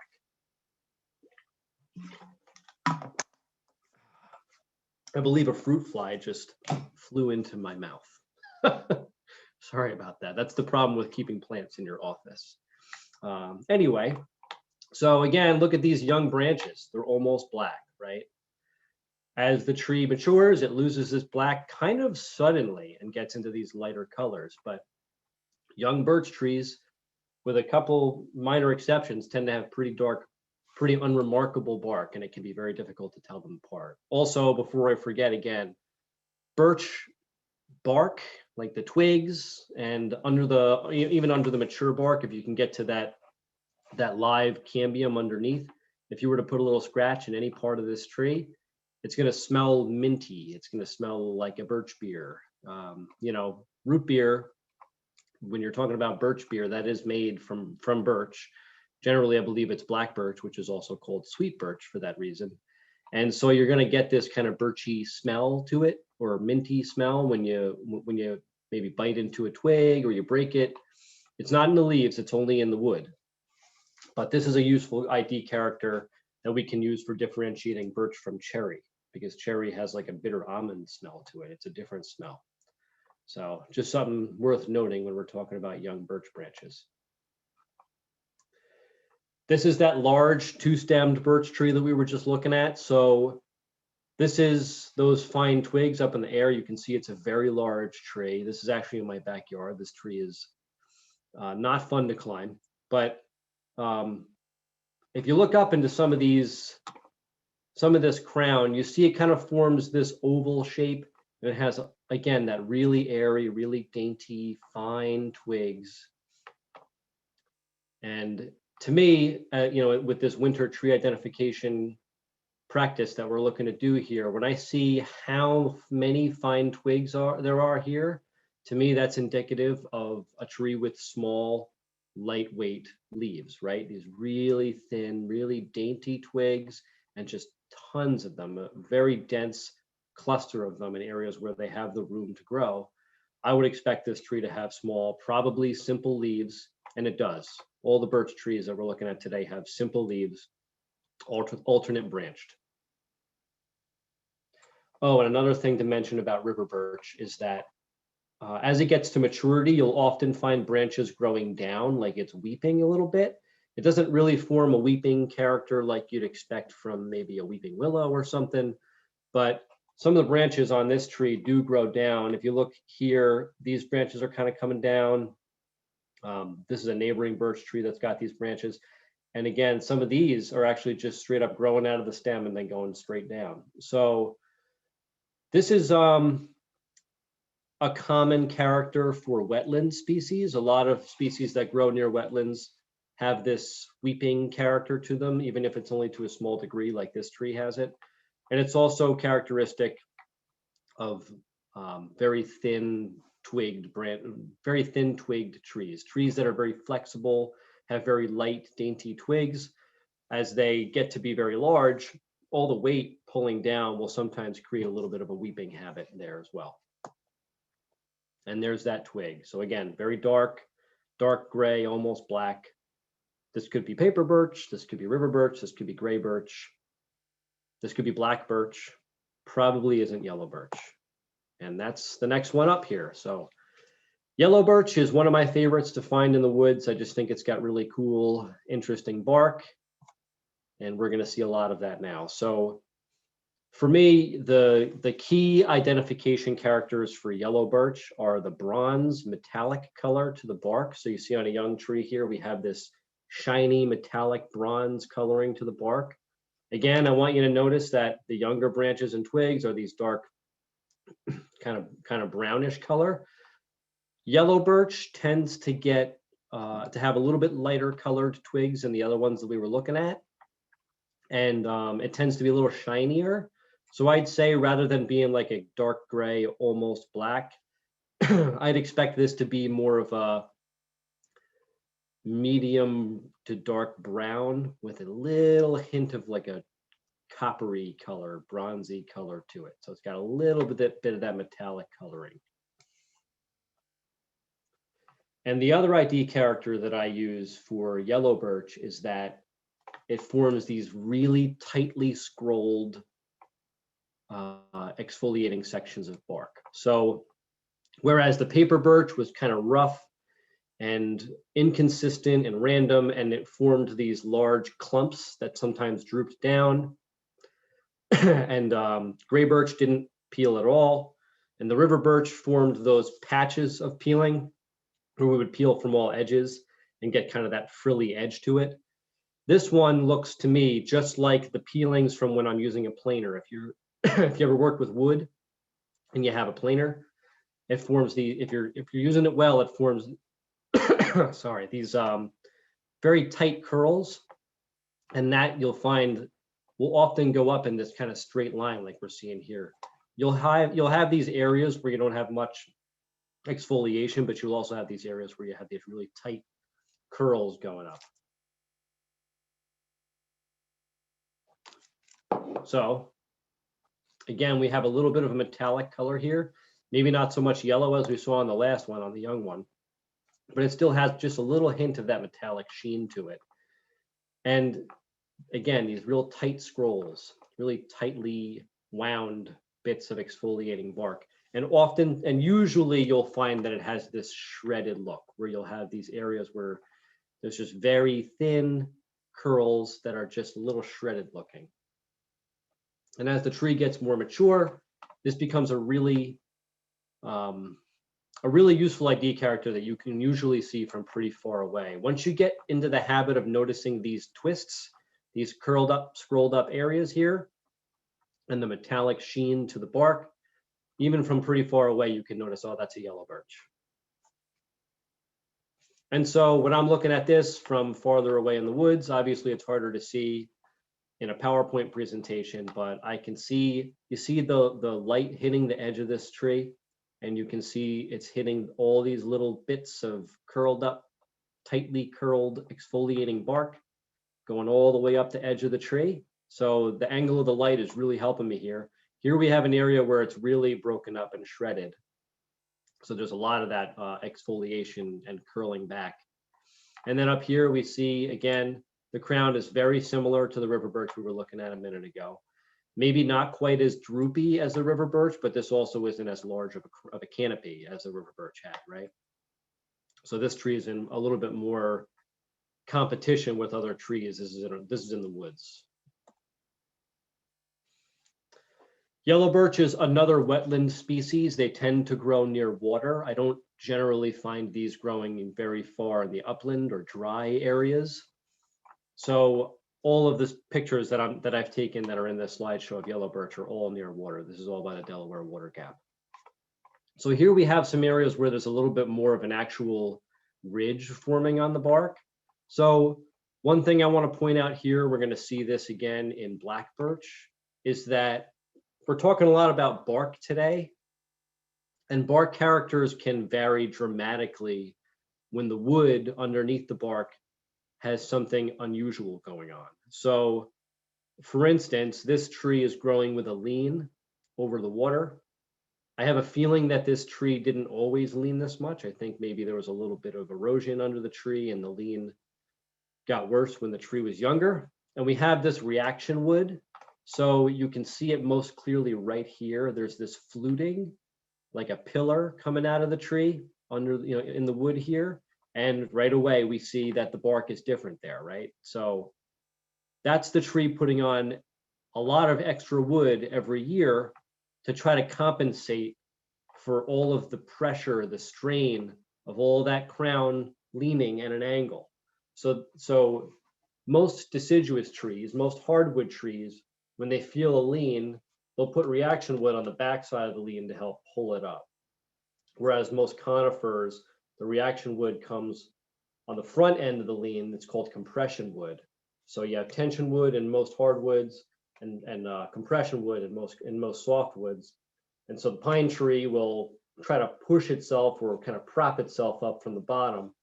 I believe a fruit fly just flew into my mouth. Sorry about that. That's the problem with keeping plants in your office. Anyway, so again, look at these young branches. They're almost black, right? As the tree matures, it loses this black kind of suddenly and gets into these lighter colors. But young birch trees, with a couple minor exceptions, tend to have pretty dark, pretty unremarkable bark, and it can be very difficult to tell them apart. Also, before I forget again, birch bark, like the twigs and even under the mature bark, if you can get to that that live cambium underneath. If you were to put a little scratch in any part of this tree, it's going to smell minty. It's going to smell like a birch beer. You know, root beer, when you're talking about birch beer, that is made from birch. Generally, I believe it's black birch, which is also called sweet birch for that reason. And so you're going to get this kind of birchy smell to it, or minty smell when you maybe bite into a twig or you break it. It's not in the leaves, it's only in the wood. But this is a useful ID character that we can use for differentiating birch from cherry, because cherry has like a bitter almond smell to it. It's a different smell. So just something worth noting when we're talking about young birch branches. This is that large two-stemmed birch tree that we were just looking at. So this is those fine twigs up in the air. You can see it's a very large tree. This is actually in my backyard. This tree is not fun to climb, but if you look up into some of this crown, you see it kind of forms this oval shape, and it has, again, that really airy, really dainty, fine twigs. And to me, you know, with this winter tree identification practice that we're looking to do here, when I see how many fine twigs there are here, to me, that's indicative of a tree with small, lightweight leaves, right? These really thin, really dainty twigs, and just tons of them, a very dense cluster of them in areas where they have the room to grow. I would expect this tree to have small, probably simple leaves, and it does. All the birch trees that we're looking at today have simple leaves, alternate branched. Oh, and another thing to mention about river birch is that as it gets to maturity, you'll often find branches growing down, like it's weeping a little bit. It doesn't really form a weeping character like you'd expect from maybe a weeping willow or something, but some of the branches on this tree do grow down. If you look here, these branches are kind of coming down. This is a neighboring birch tree that's got these branches. And again, some of these are actually just straight up growing out of the stem and then going straight down. So this is a common character for wetland species. A lot of species that grow near wetlands have this weeping character to them, even if it's only to a small degree, like this tree has it. And it's also characteristic of very thin twigged trees that are very flexible, have very light, dainty twigs. As they get to be very large, all the weight pulling down will sometimes create a little bit of a weeping habit there as well. And there's that twig. So again, very dark gray, almost black. This could be paper birch, this could be river birch, this could be gray birch, this could be black birch, probably isn't yellow birch. And that's the next one up here. So yellow birch is one of my favorites to find in the woods. I just think it's got really cool, interesting bark. And we're gonna see a lot of that now. So for me, the key identification characters for yellow birch are the bronze metallic color to the bark. So you see on a young tree here, we have this shiny metallic bronze coloring to the bark. Again, I want you to notice that the younger branches and twigs are these dark, kind of brownish color. Yellow birch tends to get to have a little bit lighter colored twigs than the other ones that we were looking at, and it tends to be a little shinier. So I'd say rather than being like a dark gray, almost black, I'd expect this to be more of a medium to dark brown with a little hint of like a coppery color, bronzy color to it. So it's got a little bit of that metallic coloring. And the other ID character that I use for yellow birch is that it forms these really tightly scrolled exfoliating sections of bark. So whereas the paper birch was kind of rough and inconsistent and random, and it formed these large clumps that sometimes drooped down, and gray birch didn't peel at all, and the river birch formed those patches of peeling where we would peel from all edges and get kind of that frilly edge to it. This one looks to me just like the peelings from when I'm using a planer. If you ever worked with wood and you have a planer, it forms if you're using it well, it forms sorry, these very tight curls, and that you'll find will often go up in this kind of straight line like we're seeing here. You'll have these areas where you don't have much exfoliation, but you'll also have these areas where you have these really tight curls going up. So again, we have a little bit of a metallic color here, maybe not so much yellow as we saw on the last one, on the young one, but it still has just a little hint of that metallic sheen to it. And again, these real tight scrolls, really tightly wound bits of exfoliating bark. And often, and usually you'll find that it has this shredded look where you'll have these areas where there's just very thin curls that are just a little shredded looking. And as the tree gets more mature, this becomes a really useful ID character that you can usually see from pretty far away. Once you get into the habit of noticing these twists, these curled up, scrolled up areas here, and the metallic sheen to the bark, even from pretty far away, you can notice, oh, that's a yellow birch. And so when I'm looking at this from farther away in the woods, obviously it's harder to see in a PowerPoint presentation, but I can see, you see the light hitting the edge of this tree, and you can see it's hitting all these little bits of curled up, tightly curled exfoliating bark going all the way up the edge of the tree. So the angle of the light is really helping me here. Here we have an area where it's really broken up and shredded. So there's a lot of that exfoliation and curling back. And then up here we see, again, the crown is very similar to the river birch we were looking at a minute ago. Maybe not quite as droopy as the river birch, but this also isn't as large of a canopy as the river birch had, right? So this tree is in a little bit more competition with other trees. This is in the woods. Yellow birch is another wetland species. They tend to grow near water. I don't generally find these growing very far in the upland or dry areas. So all of the pictures that I've taken that are in this slideshow of yellow birch are all near water. This is all by the Delaware Water Gap. So here we have some areas where there's a little bit more of an actual ridge forming on the bark. So one thing I want to point out here, we're going to see this again in black birch, is that we're talking a lot about bark today, and bark characters can vary dramatically when the wood underneath the bark has something unusual going on. So for instance, this tree is growing with a lean over the water. I have a feeling that this tree didn't always lean this much. I think maybe there was a little bit of erosion under the tree and the lean got worse when the tree was younger. And we have this reaction wood. So you can see it most clearly right here. There's this fluting, like a pillar coming out of the tree under, in the wood here. And right away we see that the bark is different there, right? So that's the tree putting on a lot of extra wood every year to try to compensate for all of the pressure, the strain of all that crown leaning at an angle. So most deciduous trees, most hardwood trees, when they feel a lean, they'll put reaction wood on the backside of the lean to help pull it up. Whereas most conifers, the reaction wood comes on the front end of the lean. It's called compression wood. So you have tension wood in most hardwoods and compression wood in most softwoods. And so the pine tree will try to push itself or kind of prop itself up from the bottom.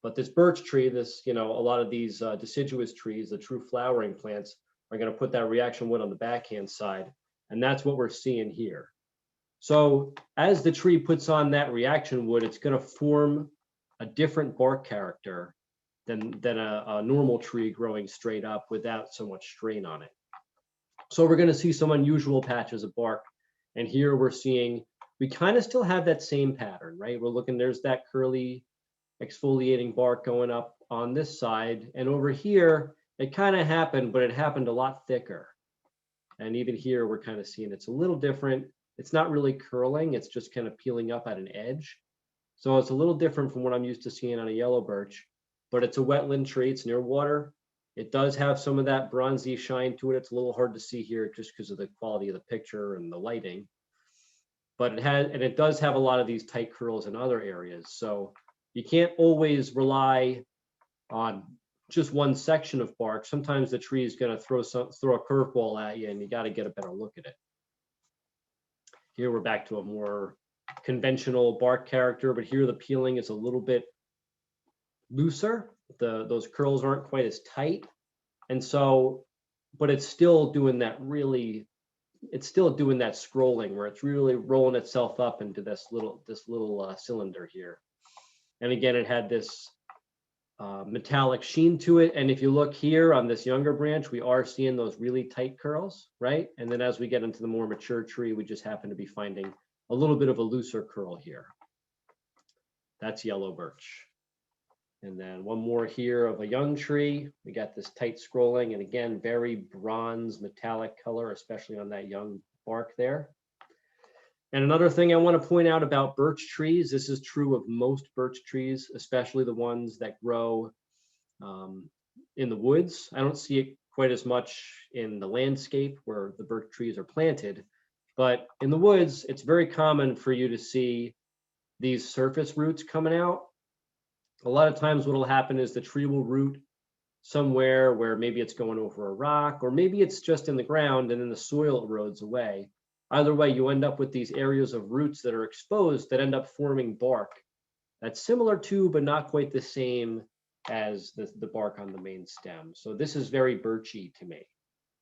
But this birch tree, a lot of these deciduous trees, the true flowering plants, are going to put that reaction wood on the backhand side. And that's what we're seeing here. So as the tree puts on that reaction wood, it's going to form a different bark character than a normal tree growing straight up without so much strain on it. So we're going to see some unusual patches of bark. And here we're seeing, we kind of still have that same pattern, right? We're looking, there's that curly exfoliating bark going up on this side. And over here, it kind of happened, but it happened a lot thicker. And even here, we're kind of seeing it's a little different. It's not really curling. It's just kind of peeling up at an edge. So it's a little different from what I'm used to seeing on a yellow birch, but it's a wetland tree. It's near water. It does have some of that bronzy shine to it. It's a little hard to see here just because of the quality of the picture and the lighting. But it does have a lot of these tight curls in other areas. So you can't always rely on just one section of bark, sometimes the tree is going to throw a curveball at you, and you got to get a better look at it. Here we're back to a more conventional bark character, but here the peeling is a little bit looser. Those curls aren't quite as tight, and so, but it's still doing that scrolling where it's really rolling itself up into this little cylinder here. And again, it had this metallic sheen to it. And if you look here on this younger branch, we are seeing those really tight curls, right? And then as we get into the more mature tree, we just happen to be finding a little bit of a looser curl here. That's yellow birch. And then one more here of a young tree. We got this tight scrolling, and again, very bronze metallic color, especially on that young bark there. And another thing I want to point out about birch trees, this is true of most birch trees, especially the ones that grow in the woods. I don't see it quite as much in the landscape where the birch trees are planted, but in the woods, it's very common for you to see these surface roots coming out. A lot of times what will happen is the tree will root somewhere where maybe it's going over a rock, or maybe it's just in the ground and then the soil erodes away. Either way, you end up with these areas of roots that are exposed that end up forming bark that's similar to, but not quite the same as the bark on the main stem. So this is very birchy to me.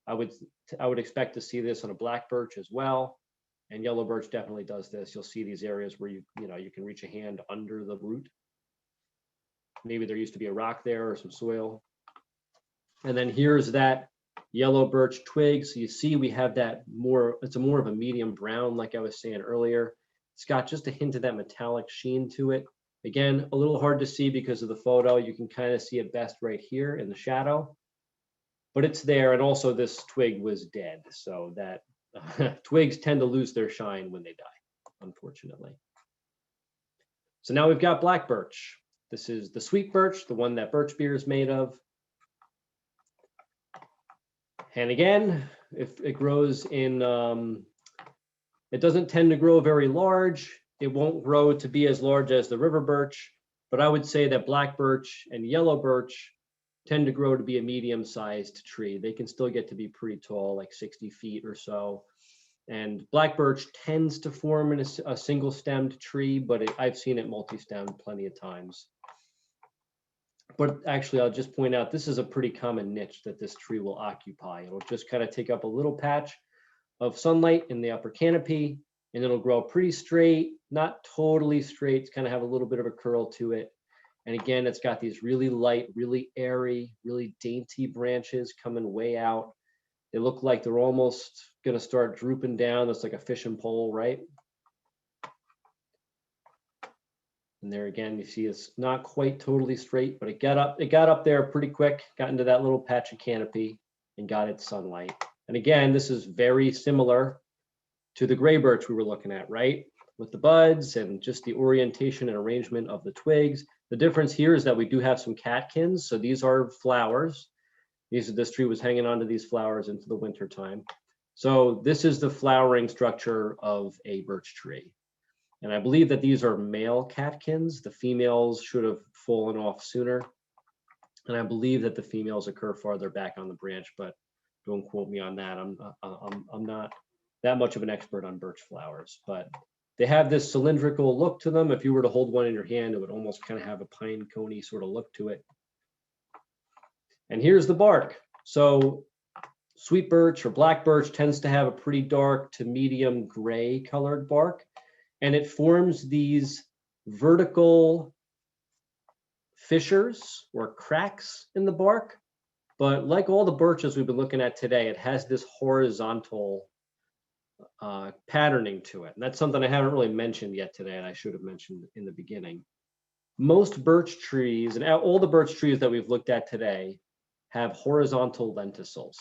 I would expect to see this on a black birch as well. And yellow birch definitely does this. You'll see these areas where you can reach a hand under the root. Maybe there used to be a rock there or some soil. And then here's that yellow birch twig. So you see we have that it's more of a medium brown, like I was saying earlier. It's got just a hint of that metallic sheen to it. Again, a little hard to see because of the photo. You can kind of see it best right here in the shadow, but it's there. And also this twig was dead. So that twigs tend to lose their shine when they die, unfortunately. So now we've got black birch. This is the sweet birch, the one that birch beer is made of. And again, if it grows in, it doesn't tend to grow very large. It won't grow to be as large as the river birch, but I would say that black birch and yellow birch tend to grow to be a medium-sized tree. They can still get to be pretty tall, like 60 feet or so. And black birch tends to form in a single-stemmed tree, but I've seen it multi-stemmed plenty of times. But actually, I'll just point out, this is a pretty common niche that this tree will occupy. It'll just kind of take up a little patch of sunlight in the upper canopy, and it'll grow pretty straight, not totally straight. It's kind of have a little bit of a curl to it. And again, it's got these really light, really airy, really dainty branches coming way out. They look like they're almost going to start drooping down. It's like a fishing pole, right? And there again, you see it's not quite totally straight, but it got up there pretty quick, got into that little patch of canopy and got its sunlight. And again, this is very similar to the gray birch we were looking at, right? With the buds and just the orientation and arrangement of the twigs. The difference here is that we do have some catkins. So these are flowers. This tree was hanging onto these flowers into the winter time. So this is the flowering structure of a birch tree. And I believe that these are male catkins. The females should have fallen off sooner. And I believe that the females occur farther back on the branch, but don't quote me on that. I'm not that much of an expert on birch flowers, but they have this cylindrical look to them. If you were to hold one in your hand, it would almost kind of have a pine coney sort of look to it. And here's the bark. So sweet birch or black birch tends to have a pretty dark to medium gray colored bark. And it forms these vertical fissures or cracks in the bark. But like all the birches we've been looking at today, it has this horizontal patterning to it. And that's something I haven't really mentioned yet today, and I should have mentioned in the beginning. Most birch trees, and all the birch trees that we've looked at today, have horizontal lentisoles.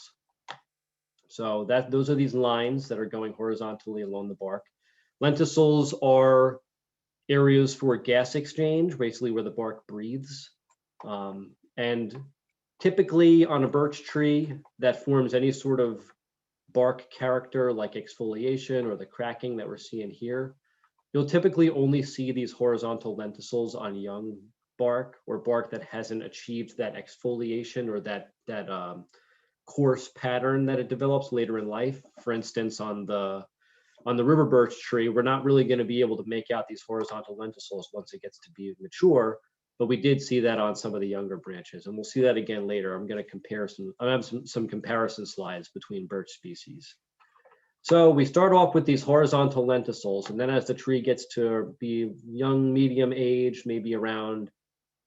So those are these lines that are going horizontally along the bark. Lentisoles are areas for gas exchange, basically where the bark breathes. And typically on a birch tree that forms any sort of bark character like exfoliation or the cracking that we're seeing here, you'll typically only see these horizontal lentisoles on young bark or bark that hasn't achieved that exfoliation or that coarse pattern that it develops later in life. For instance, on the river birch tree, we're not really going to be able to make out these horizontal lentisoles once it gets to be mature, but we did see that on some of the younger branches, and we'll see that again later. I'm going to compare I have some comparison slides between birch species. So we start off with these horizontal lentisoles, and then as the tree gets to be young, medium age, maybe around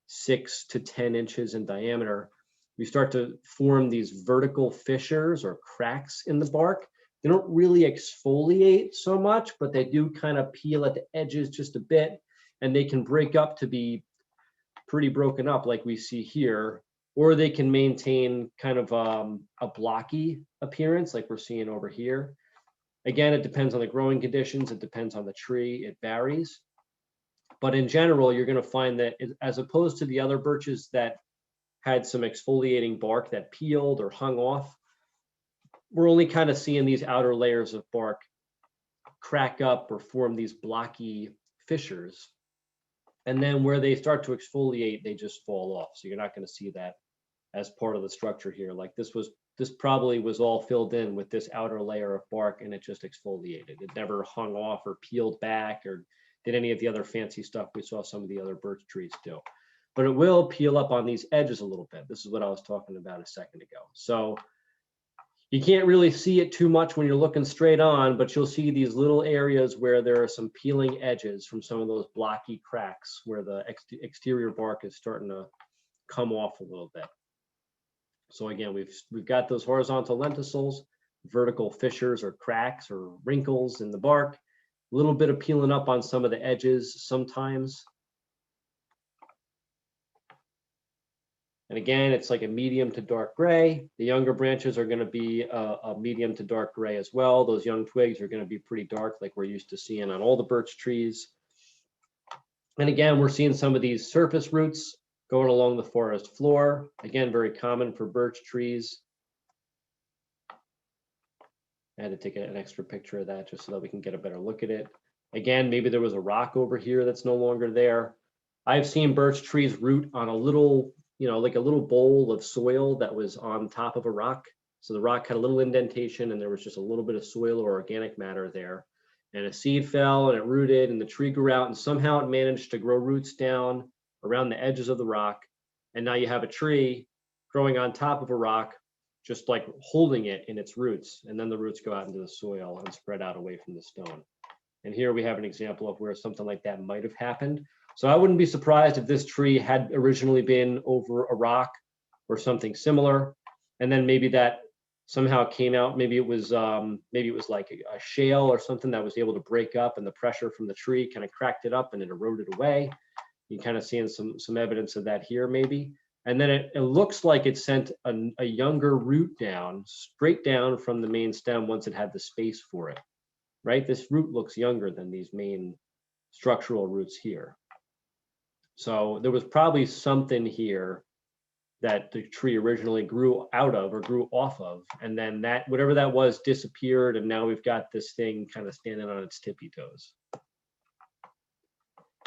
6 to 10 inches in diameter, we start to form these vertical fissures or cracks in the bark. They don't really exfoliate so much, but they do kind of peel at the edges just a bit, and they can break up to be pretty broken up like we see here, or they can maintain kind of a blocky appearance like we're seeing over here. Again, it depends on the growing conditions, it depends on the tree, it varies. But in general, you're going to find that as opposed to the other birches that had some exfoliating bark that peeled or hung off, we're only kind of seeing these outer layers of bark crack up or form these blocky fissures. And then where they start to exfoliate, they just fall off. So you're not going to see that as part of the structure here. Like this probably was all filled in with this outer layer of bark, and it just exfoliated. It never hung off or peeled back or did any of the other fancy stuff we saw some of the other birch trees do. But it will peel up on these edges a little bit. This is what I was talking about a second ago. So you can't really see it too much when you're looking straight on, but you'll see these little areas where there are some peeling edges from some of those blocky cracks where the exterior bark is starting to come off a little bit. So again, we've got those horizontal lentisoles, vertical fissures or cracks or wrinkles in the bark, a little bit of peeling up on some of the edges sometimes. And again, it's like a medium to dark gray. The younger branches are going to be a medium to dark gray as well. Those young twigs are going to be pretty dark like we're used to seeing on all the birch trees. And again, we're seeing some of these surface roots going along the forest floor. Again, very common for birch trees. I had to take an extra picture of that just so that we can get a better look at it. Again, maybe there was a rock over here that's no longer there. I've seen birch trees root on a little, like a little bowl of soil that was on top of a rock. So the rock had a little indentation and there was just a little bit of soil or organic matter there. And a seed fell and it rooted and the tree grew out and somehow it managed to grow roots down around the edges of the rock. And now you have a tree growing on top of a rock, just like holding it in its roots. And then the roots go out into the soil and spread out away from the stone. And here we have an example of where something like that might have happened. So I wouldn't be surprised if this tree had originally been over a rock or something similar. And then maybe that somehow came out. Maybe it was like a shale or something that was able to break up and the pressure from the tree kind of cracked it up and it eroded away. You're kind of seeing some evidence of that here maybe. And then it looks like it sent a younger root down, straight down from the main stem once it had the space for it, right? This root looks younger than these main structural roots here. So there was probably something here that the tree originally grew out of or grew off of. And then that, whatever that was, disappeared. And now we've got this thing kind of standing on its tippy toes.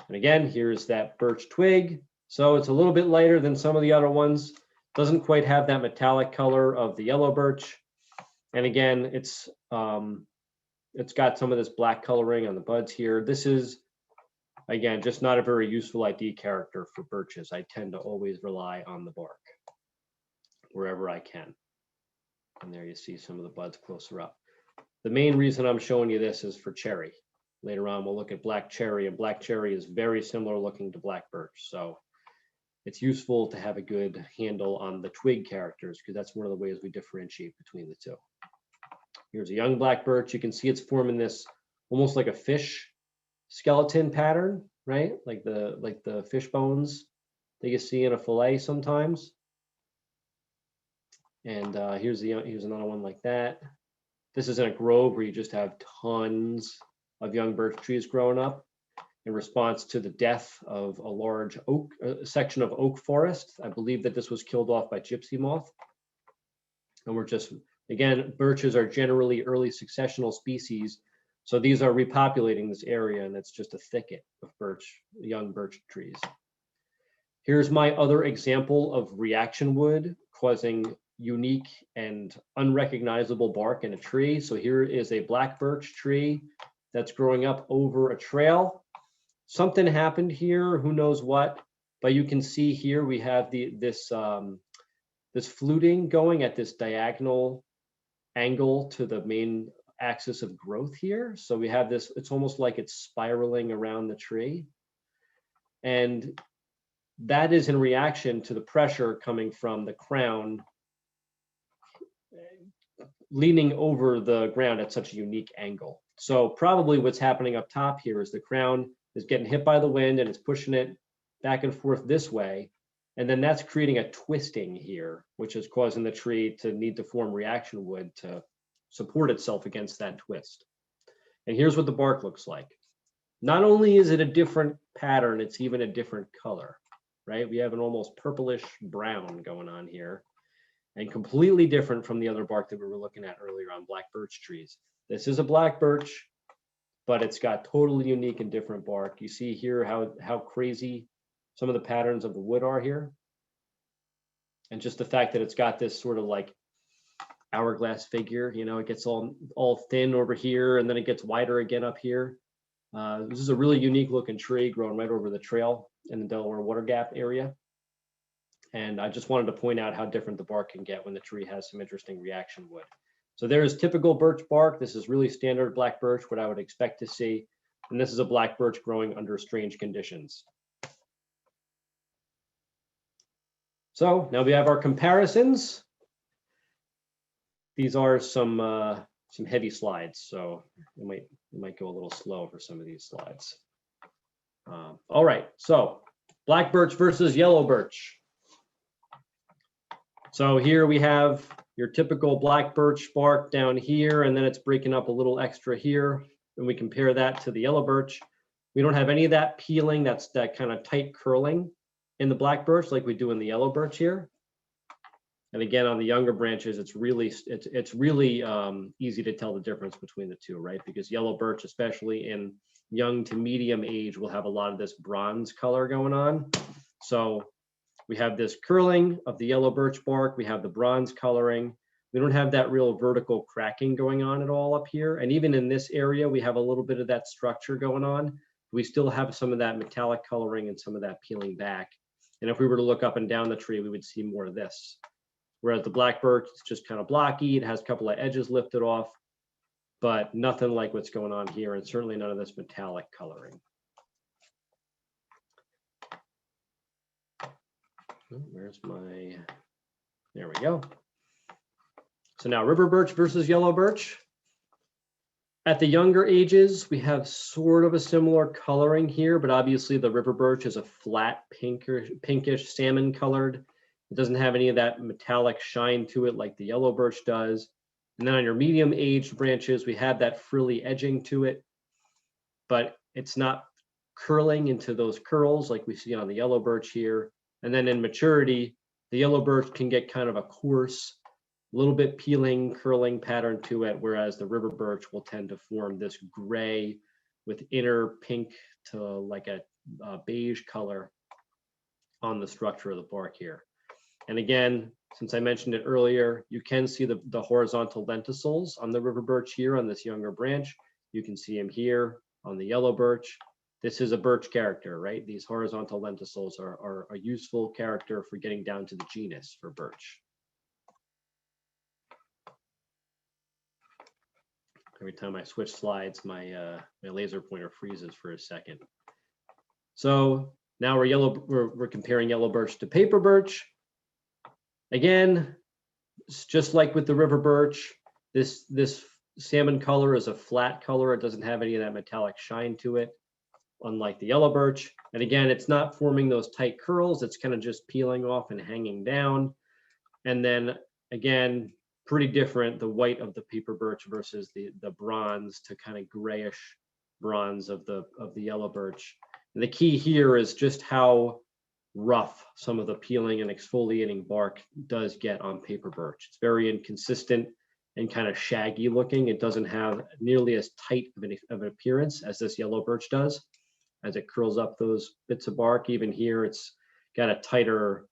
And again, here's that birch twig. So it's a little bit lighter than some of the other ones. Doesn't quite have that metallic color of the yellow birch. And again, it's got some of this black coloring on the buds here. This is, again, just not a very useful ID character for birches. I tend to always rely on the bark wherever I can. And there you see some of the buds closer up. The main reason I'm showing you this is for cherry. Later on, we'll look at black cherry, and black cherry is very similar looking to black birch. So it's useful to have a good handle on the twig characters because that's one of the ways we differentiate between the two. Here's a young black birch. You can see it's forming this almost like a fish skeleton pattern, right? Like the fish bones that you see in a fillet sometimes. And here's another one like that. This is in a grove where you just have tons of young birch trees growing up in response to the death of a large section of oak forest. I believe that this was killed off by gypsy moth. And we're just, again, birches are generally early successional species. So these are repopulating this area, and it's just a thicket of young birch trees. Here's my other example of reaction wood causing unique and unrecognizable bark in a tree. So here is a black birch tree that's growing up over a trail. Something happened here, who knows what, but you can see here we have this fluting going at this diagonal angle to the main axis of growth here. So we have this, it's almost like it's spiraling around the tree. And that is in reaction to the pressure coming from the crown leaning over the ground at such a unique angle. So probably what's happening up top here is the crown is getting hit by the wind and it's pushing it back and forth this way. And then that's creating a twisting here, which is causing the tree to need to form reaction wood to support itself against that twist. And here's what the bark looks like. Not only is it a different pattern, it's even a different color, right? We have an almost purplish brown going on here and completely different from the other bark that we were looking at earlier on black birch trees. This is a black birch, but it's got totally unique and different bark. You see here how crazy some of the patterns of the wood are here. And just the fact that it's got this sort of like hourglass figure, you know, it gets all thin over here and then it gets wider again up here. This is a really unique looking tree growing right over the trail in the Delaware Water Gap area. And I just wanted to point out how different the bark can get when the tree has some interesting reaction wood. So there's typical birch bark. This is really standard black birch, what I would expect to see. And this is a black birch growing under strange conditions. So now we have our comparisons. These are some heavy slides, so it might go a little slow for some of these slides. All right, so black birch versus yellow birch. So here we have your typical black birch bark down here, and then it's breaking up a little extra here. And we compare that to the yellow birch. We don't have any of that peeling, that kind of tight curling in the black birch like we do in the yellow birch here. And again, on the younger branches, it's really easy to tell the difference between the two, right? Because yellow birch, especially in young to medium age, will have a lot of this bronze color going on. So we have this curling of the yellow birch bark. We have the bronze coloring. We don't have that real vertical cracking going on at all up here. And even in this area, we have a little bit of that structure going on. We still have some of that metallic coloring and some of that peeling back. And if we were to look up and down the tree, we would see more of this. Whereas the black birch is just kind of blocky. It has a couple of edges lifted off, but nothing like what's going on here, and certainly none of this metallic coloring. Where's my, there we go. So now river birch versus yellow birch. At the younger ages, we have sort of a similar coloring here, but obviously the river birch is a flat pinkish salmon colored. It doesn't have any of that metallic shine to it like the yellow birch does. And then on your medium aged branches, we have that frilly edging to it, but it's not curling into those curls like we see on the yellow birch here. And then in maturity, the yellow birch can get kind of a coarse, little bit peeling, curling pattern to it, whereas the river birch will tend to form this gray with inner pink to like a beige color on the structure of the bark here. And again, since I mentioned it earlier, you can see the horizontal lentisoles on the river birch here on this younger branch. You can see them here on the yellow birch. This is a birch character, right? These horizontal lentisoles are a useful character for getting down to the genus for birch. Every time I switch slides, my laser pointer freezes for a second. So now we're comparing yellow birch to paper birch. Again, it's just like with the river birch, this salmon color is a flat color. It doesn't have any of that metallic shine to it, unlike the yellow birch. And again, it's not forming those tight curls. It's kind of just peeling off and hanging down. And then again, pretty different, the white of the paper birch versus the bronze to kind of grayish bronze of the yellow birch. And the key here is just how rough some of the peeling and exfoliating bark does get on paper birch. It's very inconsistent and kind of shaggy looking. It doesn't have nearly as tight of an appearance as this yellow birch does, as it curls up those bits of bark. Even here, it's got a tighter,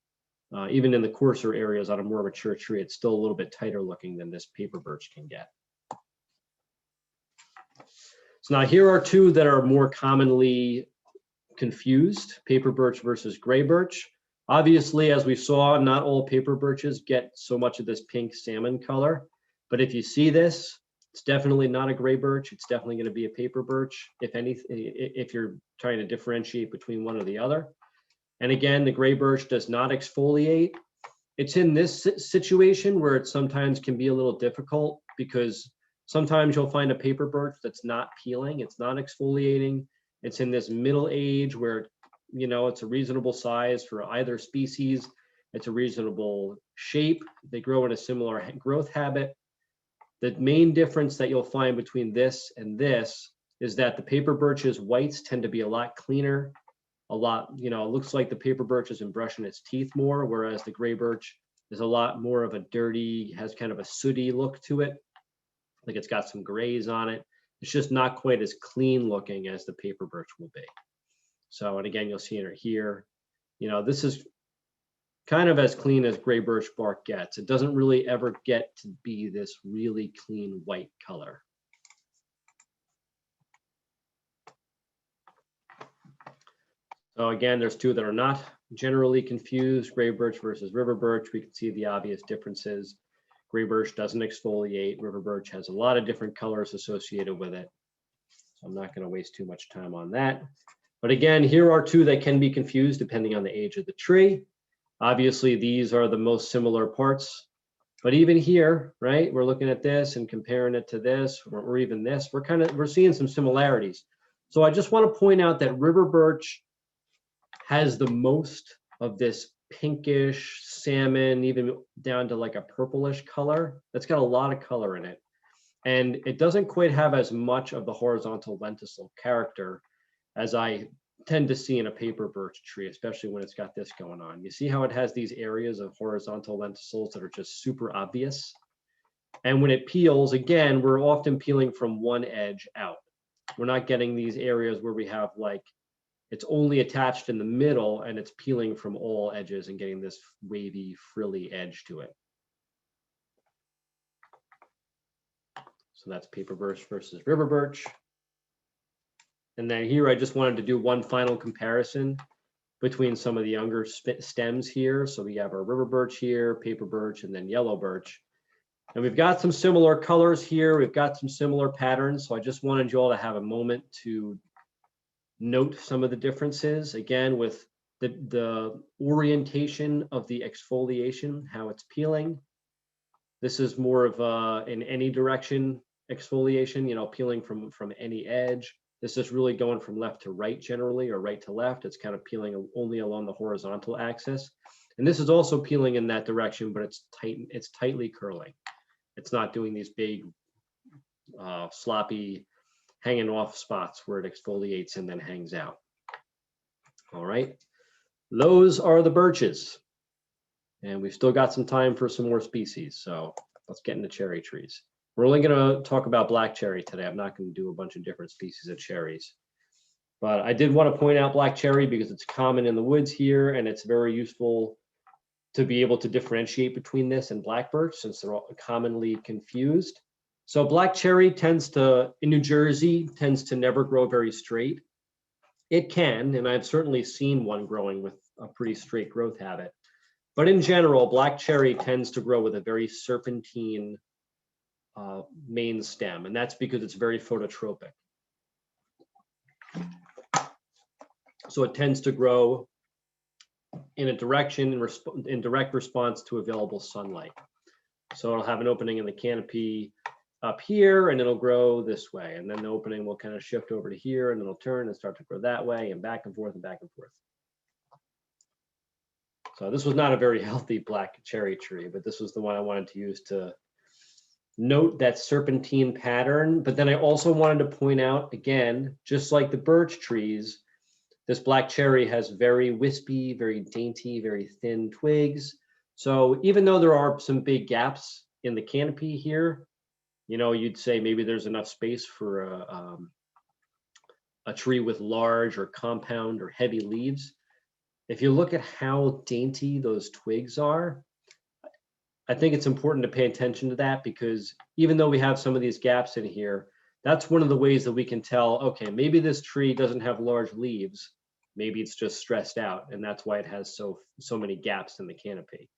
even in the coarser areas on a more mature tree, it's still a little bit tighter looking than this paper birch can get. So now here are two that are more commonly confused, paper birch versus gray birch. Obviously, as we saw, not all paper birches get so much of this pink salmon color, but if you see this, it's definitely not a gray birch. It's definitely going to be a paper birch, if you're trying to differentiate between one or the other. And again, the gray birch does not exfoliate. It's in this situation where it sometimes can be a little difficult, because sometimes you'll find a paper birch that's not peeling, it's not exfoliating. It's in this middle age where, you know, it's a reasonable size for either species. It's a reasonable shape. They grow in a similar growth habit. The main difference that you'll find between this and this is that the paper birch's whites tend to be a lot cleaner, a lot, you know, it looks like the paper birch isn't brushing its teeth more, whereas the gray birch is a lot more of a dirty, has kind of a sooty look to it. Like it's got some grays on it. It's just not quite as clean looking as the paper birch will be. So, and again, you'll see it here. You know, this is kind of as clean as gray birch bark gets. It doesn't really ever get to be this really clean white color. So again, there's two that are not generally confused, gray birch versus river birch. We can see the obvious differences. Gray birch doesn't exfoliate. River birch has a lot of different colors associated with it. So I'm not going to waste too much time on that. But again, here are two that can be confused depending on the age of the tree. Obviously, these are the most similar parts. But even here, right, we're looking at this and comparing it to this, or even this, we're seeing some similarities. So I just want to point out that river birch has the most of this pinkish salmon, even down to like a purplish color. That's got a lot of color in it. And it doesn't quite have as much of the horizontal lentisole character as I tend to see in a paper birch tree, especially when it's got this going on. You see how it has these areas of horizontal lentisoles that are just super obvious? And when it peels, again, we're often peeling from one edge out. We're not getting these areas where we have like, it's only attached in the middle and it's peeling from all edges and getting this wavy, frilly edge to it. So that's paper birch versus river birch. And then here, I just wanted to do one final comparison between some of the younger stems here. So we have our river birch here, paper birch, and then yellow birch. And we've got some similar colors here. We've got some similar patterns. So I just wanted you all to have a moment to note some of the differences, again, with the orientation of the exfoliation, how it's peeling. This is more of an any direction exfoliation, you know, peeling from any edge. This is really going from left to right generally, or right to left. It's kind of peeling only along the horizontal axis. And this is also peeling in that direction, but it's tightly curling. It's not doing these big sloppy hanging off spots where it exfoliates and then hangs out. All right, those are the birches. And we've still got some time for some more species. So let's get into cherry trees. We're only going to talk about black cherry today. I'm not going to do a bunch of different species of cherries. But I did want to point out black cherry because it's common in the woods here, and it's very useful to be able to differentiate between this and black birch since they're all commonly confused. So black cherry tends to, in New Jersey, tends to never grow very straight. It can, and I've certainly seen one growing with a pretty straight growth habit. But in general, black cherry tends to grow with a very serpentine main stem, and that's because it's very phototropic. So it tends to grow in a direction in direct response to available sunlight. So it'll have an opening in the canopy up here, and it'll grow this way, and then the opening will kind of shift over to here, and it'll turn and start to grow that way, and back and forth and back and forth. So this was not a very healthy black cherry tree, but this was the one I wanted to use to note that serpentine pattern. But then I also wanted to point out, again, just like the birch trees, this black cherry has very wispy, very dainty, very thin twigs. So even though there are some big gaps in the canopy here, you know, you'd say maybe there's enough space for a tree with large or compound or heavy leaves. if you look at how dainty those twigs are, I think it's important to pay attention to that, because even though we have some of these gaps in here, that's one of the ways that we can tell, okay, maybe this tree doesn't have large leaves. Maybe it's just stressed out, and that's why it has so many gaps in the canopy.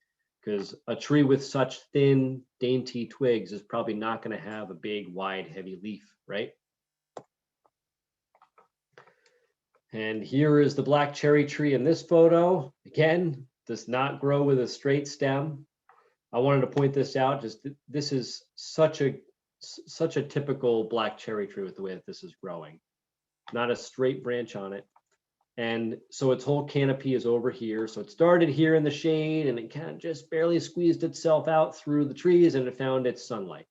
Because a tree with such thin, dainty twigs is probably not going to have a big, wide, heavy leaf, right? And here is the black cherry tree in this photo. Again, does not grow with a straight stem. I wanted to point this out. Just this is such a typical black cherry tree with the way that this is growing. Not a straight branch on it. And so its whole canopy is over here. So it started here in the shade, and it kind of just barely squeezed itself out through the trees, and it found its sunlight.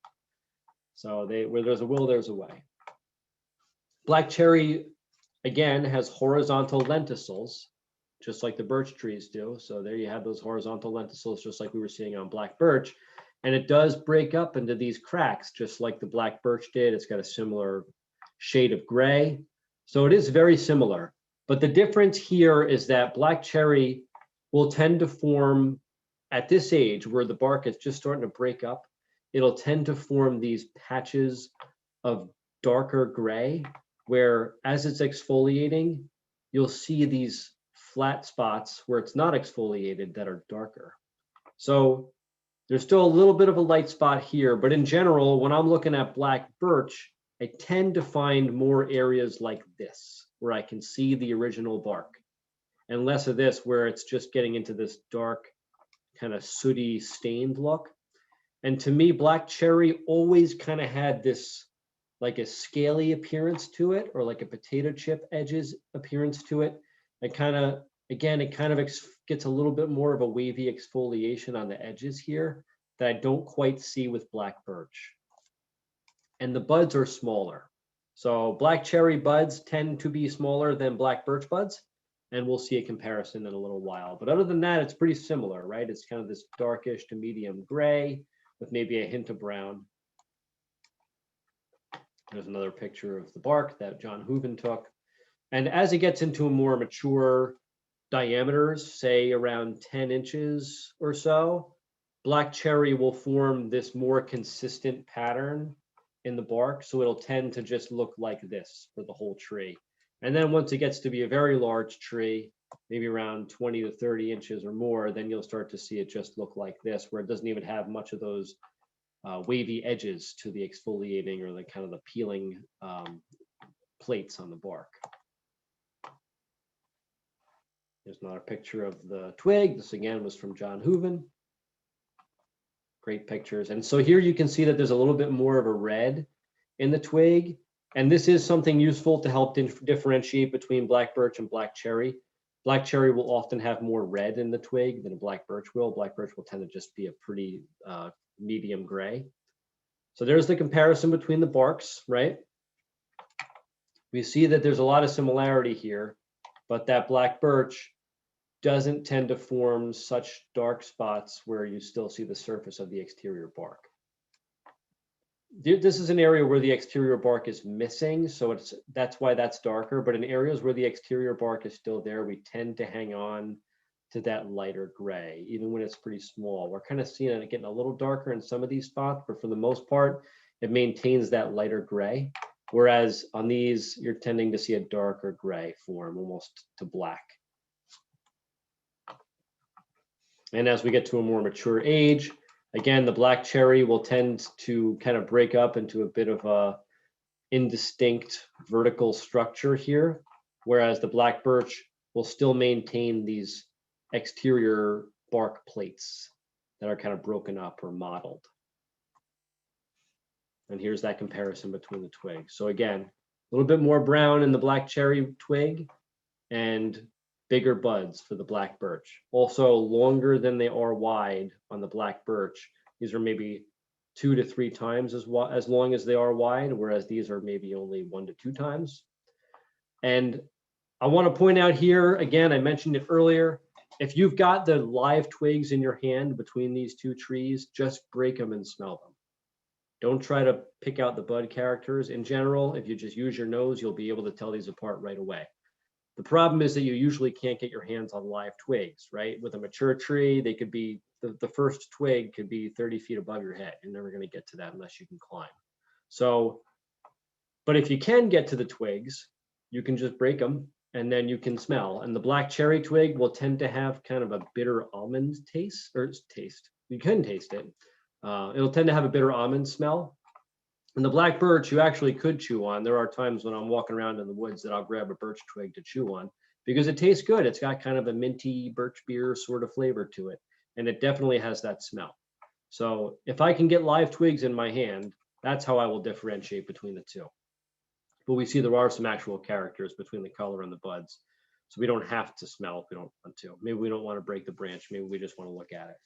So where there's a will, there's a way. Black cherry, again, has horizontal lentisoles, just like the birch trees do. So there you have those horizontal lentisoles, just like we were seeing on black birch. And it does break up into these cracks, just like the black birch did. It's got a similar shade of gray. So it is very similar. But the difference here is that black cherry will tend to form at this age where the bark is just starting to break up. It'll tend to form these patches of darker gray, where as it's exfoliating, you'll see these flat spots where it's not exfoliated that are darker. So there's still a little bit of a light spot here, but in general, when I'm looking at black birch, I tend to find more areas like this, where I can see the original bark, and less of this where it's just getting into this dark, kind of sooty, stained look. And to me, black cherry always kind of had this like a scaly appearance to it, or like a potato chip edges appearance to it. And kind of, again, it kind of gets a little bit more of a wavy exfoliation on the edges here that I don't quite see with black birch. And the buds are smaller. So black cherry buds tend to be smaller than black birch buds, and we'll see a comparison in a little while. But other than that, it's pretty similar, right? It's kind of this darkish to medium gray with maybe a hint of brown. There's another picture of the bark that John Hooven took. And as it gets into a more mature diameters, say around 10 inches or so, black cherry will form this more consistent pattern in the bark. So it'll tend to just look like this for the whole tree. And then once it gets to be a very large tree, maybe around 20 to 30 inches or more, then you'll start to see it just look like this, where it doesn't even have much of those wavy edges to the exfoliating or the kind of the peeling plates on the bark. Here's another picture of the twig. This again was from John Hooven. Great pictures. And so here you can see that there's a little bit more of a red in the twig. And this is something useful to help differentiate between black birch and black cherry. Black cherry will often have more red in the twig than a black birch will. Black birch will tend to just be a pretty medium gray. So there's the comparison between the barks, right? We see that there's a lot of similarity here, but that black birch doesn't tend to form such dark spots where you still see the surface of the exterior bark. This is an area where the exterior bark is missing, so that's why that's darker. But in areas where the exterior bark is still there, we tend to hang on to that lighter gray, even when it's pretty small. We're kind of seeing it getting a little darker in some of these spots, but for the most part, it maintains that lighter gray. Whereas on these, you're tending to see a darker gray form, almost to black. And as we get to a more mature age, again, the black cherry will tend to kind of break up into a bit of a indistinct vertical structure here, whereas the black birch will still maintain these exterior bark plates that are kind of broken up or mottled. And here's that comparison between the twigs. So again, a little bit more brown in the black cherry twig and bigger buds for the black birch. Also longer than they are wide on the black birch. These are maybe 2 to 3 times as long as they are wide, whereas these are maybe only 1 to 2 times. And I want to point out here, again, I mentioned it earlier, if you've got the live twigs in your hand between these 2 trees, just break them and smell them. Don't try to pick out the bud characters. In general, if you just use your nose, you'll be able to tell these apart right away. The problem is that you usually can't get your hands on live twigs, right? With a mature tree, they could be, the first twig could be 30 feet above your head. You're never going to get to that unless you can climb. So, but if you can get to the twigs, you can just break them and then you can smell. And the black cherry twig will tend to have kind of a bitter almond taste, or taste. You can taste it. It'll tend to have a bitter almond smell. And the black birch you actually could chew on. There are times when I'm walking around in the woods that I'll grab a birch twig to chew on because it tastes good. It's got kind of a minty birch beer sort of flavor to it. And it definitely has that smell. So if I can get live twigs in my hand, that's how I will differentiate between the two. But we see there are some actual characters between the color and the buds. So we don't have to smell if we don't want to. Maybe we don't want to break the branch. Maybe we just want to look at it.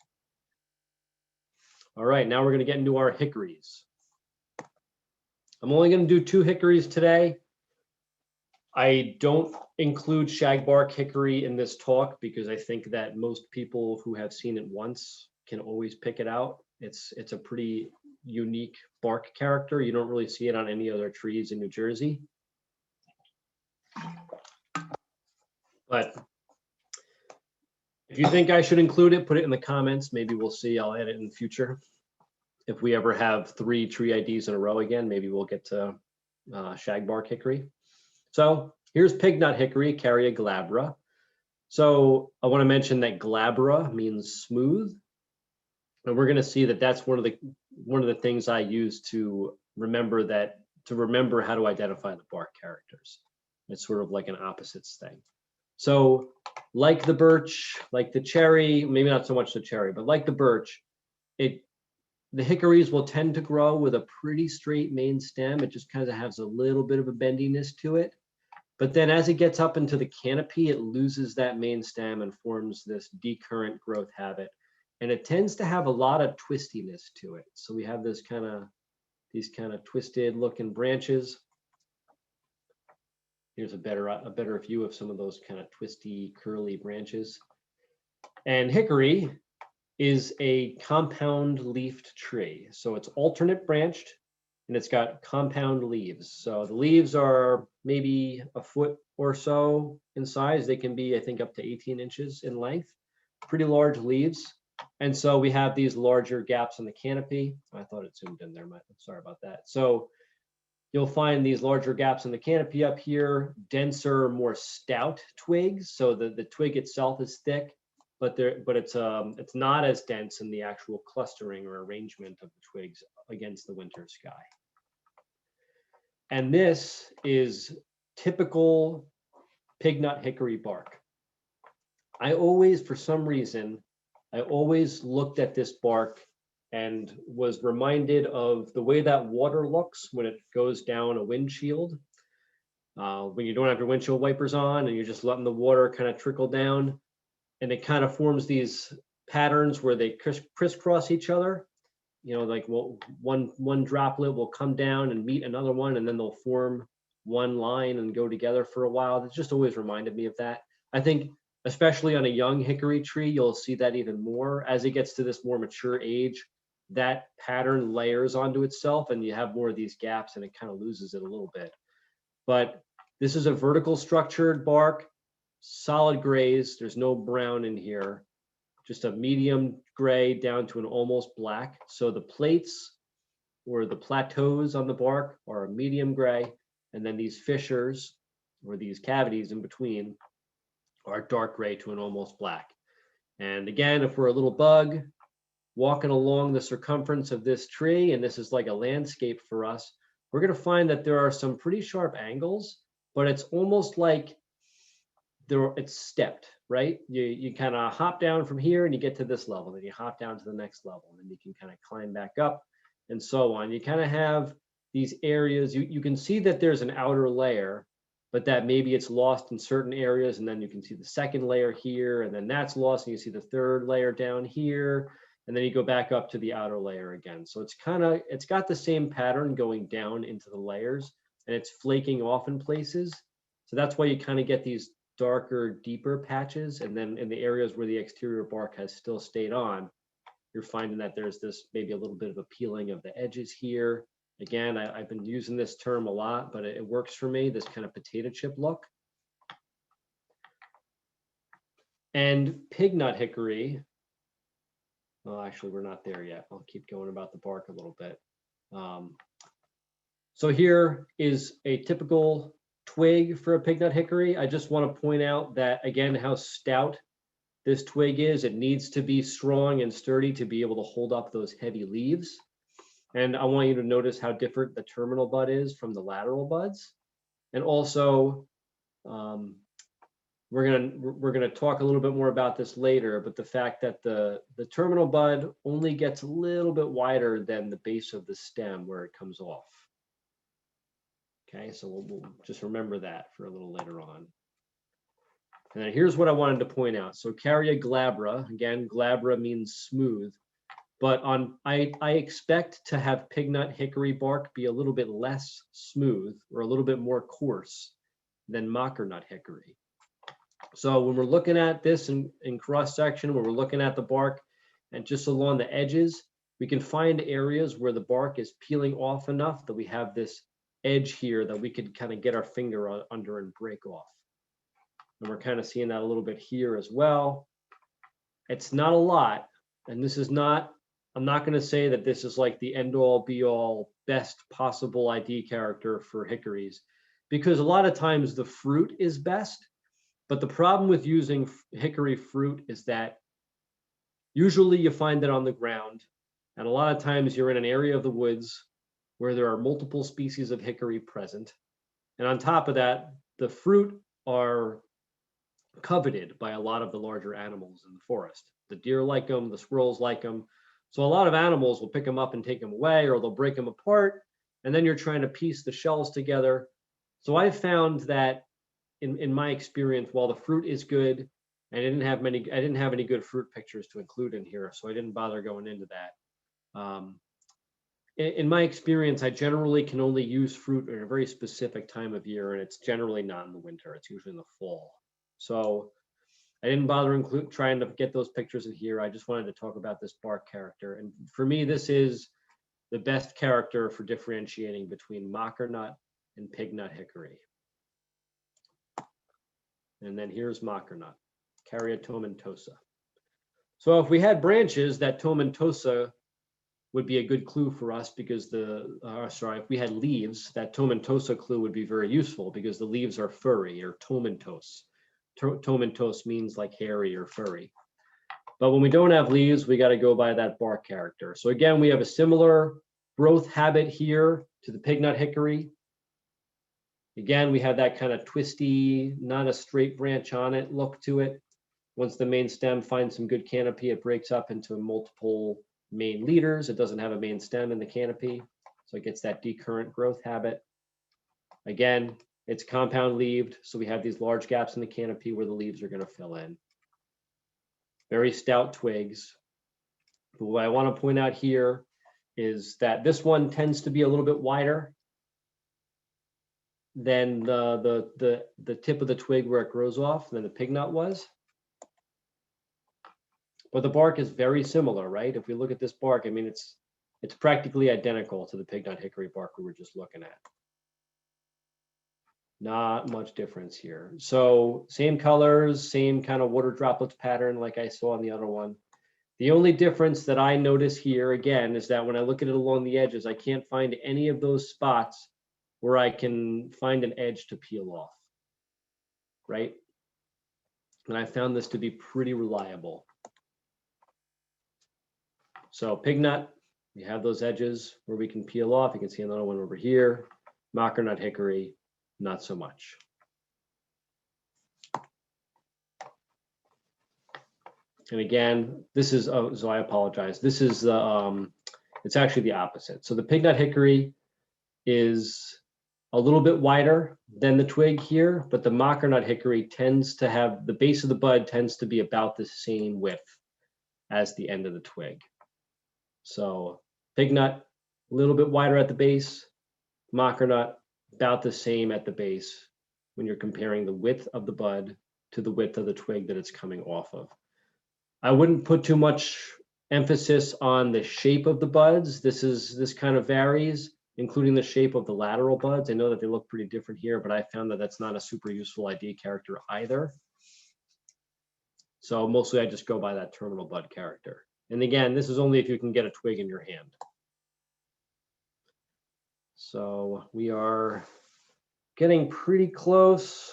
All right, now we're going to get into our hickories. I'm only going to do 2 hickories today. I don't include shagbark hickory in this talk because I think that most people who have seen it once can always pick it out. It's a pretty unique bark character. You don't really see it on any other trees in New Jersey. But if you think I should include it, put it in the comments. Maybe we'll see. I'll add it in the future. If we ever have 3 tree IDs in a row again, maybe we'll get to shagbark hickory. So here's pignut hickory, Carya glabra. So I want to mention that glabra means smooth. And we're going to see that that's one of the things I use to remember how to identify the bark characters. It's sort of like an opposites thing. So like the birch, like the cherry, maybe not so much the cherry, but like the birch, the hickories will tend to grow with a pretty straight main stem. It just kind of has a little bit of a bendiness to it. But then as it gets up into the canopy, it loses that main stem and forms this decurrent growth habit. And it tends to have a lot of twistiness to it. So we have these kind of twisted looking branches. Here's a better view of some of those kind of twisty, curly branches. And hickory is a compound leafed tree. So it's alternate branched and it's got compound leaves. So the leaves are maybe a foot or so in size. They can be, I think, up to 18 inches in length, pretty large leaves. And so we have these larger gaps in the canopy. I thought it zoomed in there, sorry about that. So you'll find these larger gaps in the canopy up here, denser, more stout twigs. So the twig itself is thick, but it's not as dense in the actual clustering or arrangement of the twigs against the winter sky. And this is typical pignut hickory bark. For some reason, I always looked at this bark and was reminded of the way that water looks when it goes down a windshield. When you don't have your windshield wipers on and you're just letting the water kind of trickle down, and it kind of forms these patterns where they crisscross each other. You know, like one droplet will come down and meet another one, and then they'll form one line and go together for a while. It just always reminded me of that. I think especially on a young hickory tree, you'll see that even more. As it gets to this more mature age, that pattern layers onto itself and you have more of these gaps and it kind of loses it a little bit. But this is a vertical structured bark, solid grays. There's no brown in here, just a medium gray down to an almost black. So the plates or the plateaus on the bark are a medium gray, and then these fissures or these cavities in between are dark gray to an almost black. And again, if we're a little bug walking along the circumference of this tree, and this is like a landscape for us, we're going to find that there are some pretty sharp angles, but it's almost like it's stepped, right? You kind of hop down from here and you get to this level, then you hop down to the next level, and then you can kind of climb back up and so on. You kind of have these areas, you can see that there's an outer layer, but that maybe it's lost in certain areas, and then you can see the second layer here, and then that's lost, and you see the third layer down here, and then you go back up to the outer layer again. So it's got the same pattern going down into the layers, and it's flaking off in places. So that's why you kind of get these darker, deeper patches, and then in the areas where the exterior bark has still stayed on, you're finding that there's this maybe a little bit of a peeling of the edges here. Again, I've been using this term a lot, but it works for me, this kind of potato chip look. And pig nut hickory, well, actually, we're not there yet. I'll keep going about the bark a little bit. So here is a typical twig for a pig nut hickory. I just want to point out that, again, how stout this twig is. It needs to be strong and sturdy to be able to hold up those heavy leaves. And I want you to notice how different the terminal bud is from the lateral buds. And also, we're gonna talk a little bit more about this later, but the fact that the terminal bud only gets a little bit wider than the base of the stem where it comes off. Okay, so we'll just remember that for a little later on. And then here's what I wanted to point out. So Carya glabra, again, glabra means smooth, but I expect to have pig nut hickory bark be a little bit less smooth or a little bit more coarse than Macanat hickory. So when we're looking at this in cross section, when we're looking at the bark and just along the edges, we can find areas where the bark is peeling off enough that we have this edge here that we could kind of get our finger under and break off. And we're kind of seeing that a little bit here as well. It's not a lot, and this is not, I'm not going to say that this is like the end all be all best possible ID character for hickories, because a lot of times the fruit is best. But the problem with using hickory fruit is that usually you find it on the ground, and a lot of times you're in an area of the woods where there are multiple species of hickory present. And on top of that, the fruit are coveted by a lot of the larger animals in the forest. The deer like them, the squirrels like them. So a lot of animals will pick them up and take them away, or they'll break them apart, and then you're trying to piece the shells together. So I found that in my experience, while the fruit is good, I didn't have any good fruit pictures to include in here, so I didn't bother going into that. In my experience, I generally can only use fruit at a very specific time of year, and it's generally not in the winter. It's usually in the fall. So I didn't bother trying to get those pictures in here. I just wanted to talk about this bark character. And for me, this is the best character for differentiating between Macanat and pig nut hickory. And then here's Macanat, Carya tomentosa. So if we had branches, that tomentosa would be a good clue for us, because if we had leaves, that tomentosa clue would be very useful because the leaves are furry or tomentose. Tomentose means like hairy or furry. But when we don't have leaves, we got to go by that bark character. So again, we have a similar growth habit here to the pig nut hickory. Again, we have that kind of twisty, not a straight branch on it look to it. Once the main stem finds some good canopy, it breaks up into multiple main leaders. It doesn't have a main stem in the canopy, so it gets that decurrent growth habit. Again, it's compound leaved, so we have these large gaps in the canopy where the leaves are going to fill in. Very stout twigs. But what I want to point out here is that this one tends to be a little bit wider than the tip of the twig where it grows off than the pig nut was. But the bark is very similar, right? If we look at this bark, I mean, it's practically identical to the pig nut hickory bark we were just looking at. Not much difference here. So same colors, same kind of water droplets pattern like I saw on the other one. The only difference that I notice here, again, is that when I look at it along the edges, I can't find any of those spots where I can find an edge to peel off, right? And I found this to be pretty reliable. So pig nut, we have those edges where we can peel off. You can see another one over here. Macanat hickory, not so much. And again, this is, oh, so I apologize. This is the, it's actually the opposite. So the pig nut hickory is a little bit wider than the twig here, but the Macanat hickory tends to have, the base of the bud tends to be about the same width as the end of the twig. So pig nut, a little bit wider at the base, Macanat, about the same at the base when you're comparing the width of the bud to the width of the twig that it's coming off of. I wouldn't put too much emphasis on the shape of the buds. This kind of varies, including the shape of the lateral buds. I know that they look pretty different here, but I found that that's not a super useful ID character either. So mostly I just go by that terminal bud character. And again, this is only if you can get a twig in your hand. So we are getting pretty close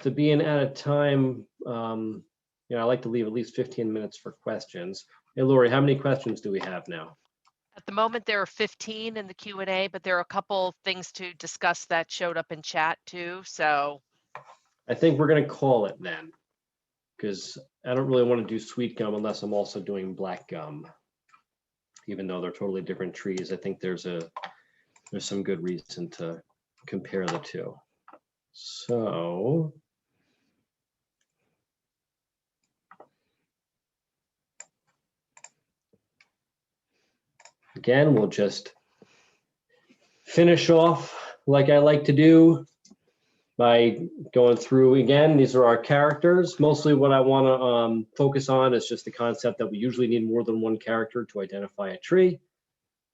to being at a time. You know, I like to leave at least 15 minutes for questions. Hey, Lori, how many questions do we have now? At the moment, there are 15 in the Q&A, but there are a couple things to discuss that showed up in chat too. So I think we're going to call it then, because I don't really want to do sweet gum unless I'm also doing black gum. Even though they're totally different trees, I think there's some good reason to compare the two. So again, we'll just finish off like I like to do by going through again. These are our characters. Mostly what I want to focus on is just the concept that we usually need more than one character to identify a tree.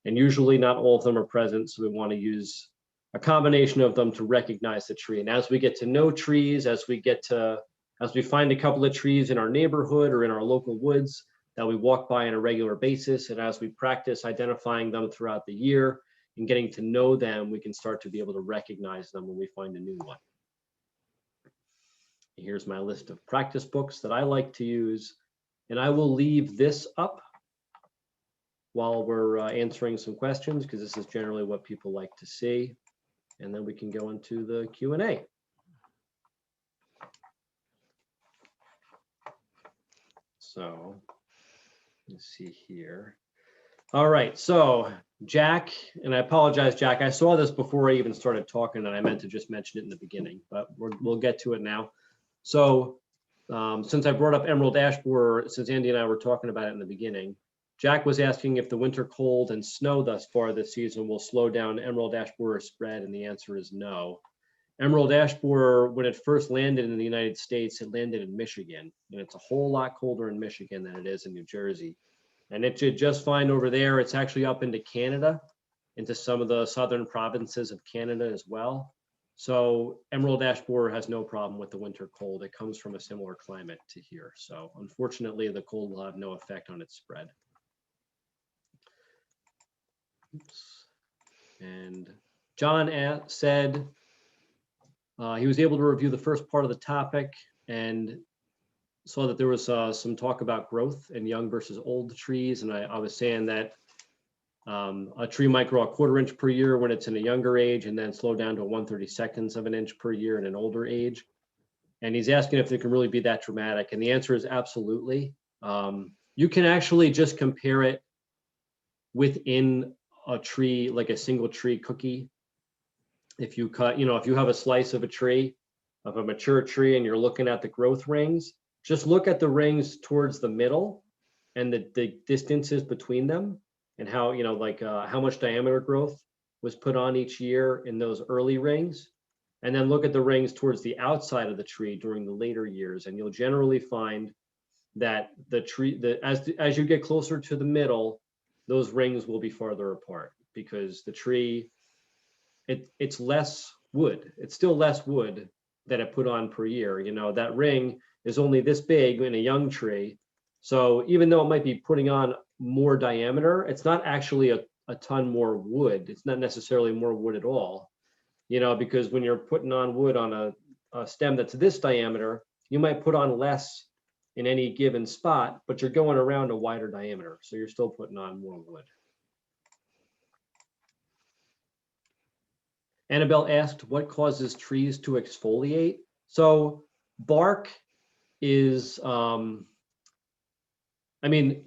And usually not all of them are present, so we want to use a combination of them to recognize the tree. And as we get to know trees, as we find a couple of trees in our neighborhood or in our local woods that we walk by on a regular basis, and as we practice identifying them throughout the year and getting to know them, we can start to be able to recognize them when we find a new one. Here's my list of practice books that I like to use, and I will leave this up while we're answering some questions, because this is generally what people like to see. And then we can go into the Q&A. So let's see here. All right, so Jack, and I apologize, Jack, I saw this before I even started talking, and I meant to just mention it in the beginning, but we'll get to it now. So since I brought up emerald ash borer, since Andy and I were talking about it in the beginning, Jack was asking if the winter cold and snow thus far this season will slow down emerald ash borer spread, and the answer is no. Emerald ash borer, when it first landed in the United States, it landed in Michigan, and it's a whole lot colder in Michigan than it is in New Jersey. And it did just fine over there. It's actually up into Canada, into some of the southern provinces of Canada as well. So emerald ash borer has no problem with the winter cold. It comes from a similar climate to here. So unfortunately, the cold will have no effect on its spread. Oops. And John said he was able to review the first part of the topic and saw that there was some talk about growth in young versus old trees. And I was saying that a tree might grow a 1/4 inch per year when it's in a younger age and then slow down to 1/32 of an inch per year in an older age. And he's asking if it can really be that dramatic. And the answer is absolutely. You can actually just compare it within a tree, like a single tree cookie. If you cut, if you have a slice of a tree, of a mature tree, and you're looking at the growth rings, just look at the rings towards the middle and the distances between them, and how, how much diameter growth was put on each year in those early rings. And then look at the rings towards the outside of the tree during the later years. And you'll generally find that the tree, as you get closer to the middle, those rings will be farther apart, because the tree, it's less wood. It's still less wood that it put on per year. That ring is only this big in a young tree. So even though it might be putting on more diameter, it's not actually a ton more wood. It's not necessarily more wood at all, because when you're putting on wood on a stem that's this diameter, you might put on less in any given spot, but you're going around a wider diameter. So you're still putting on more wood. Annabelle asked, what causes trees to exfoliate? So bark is,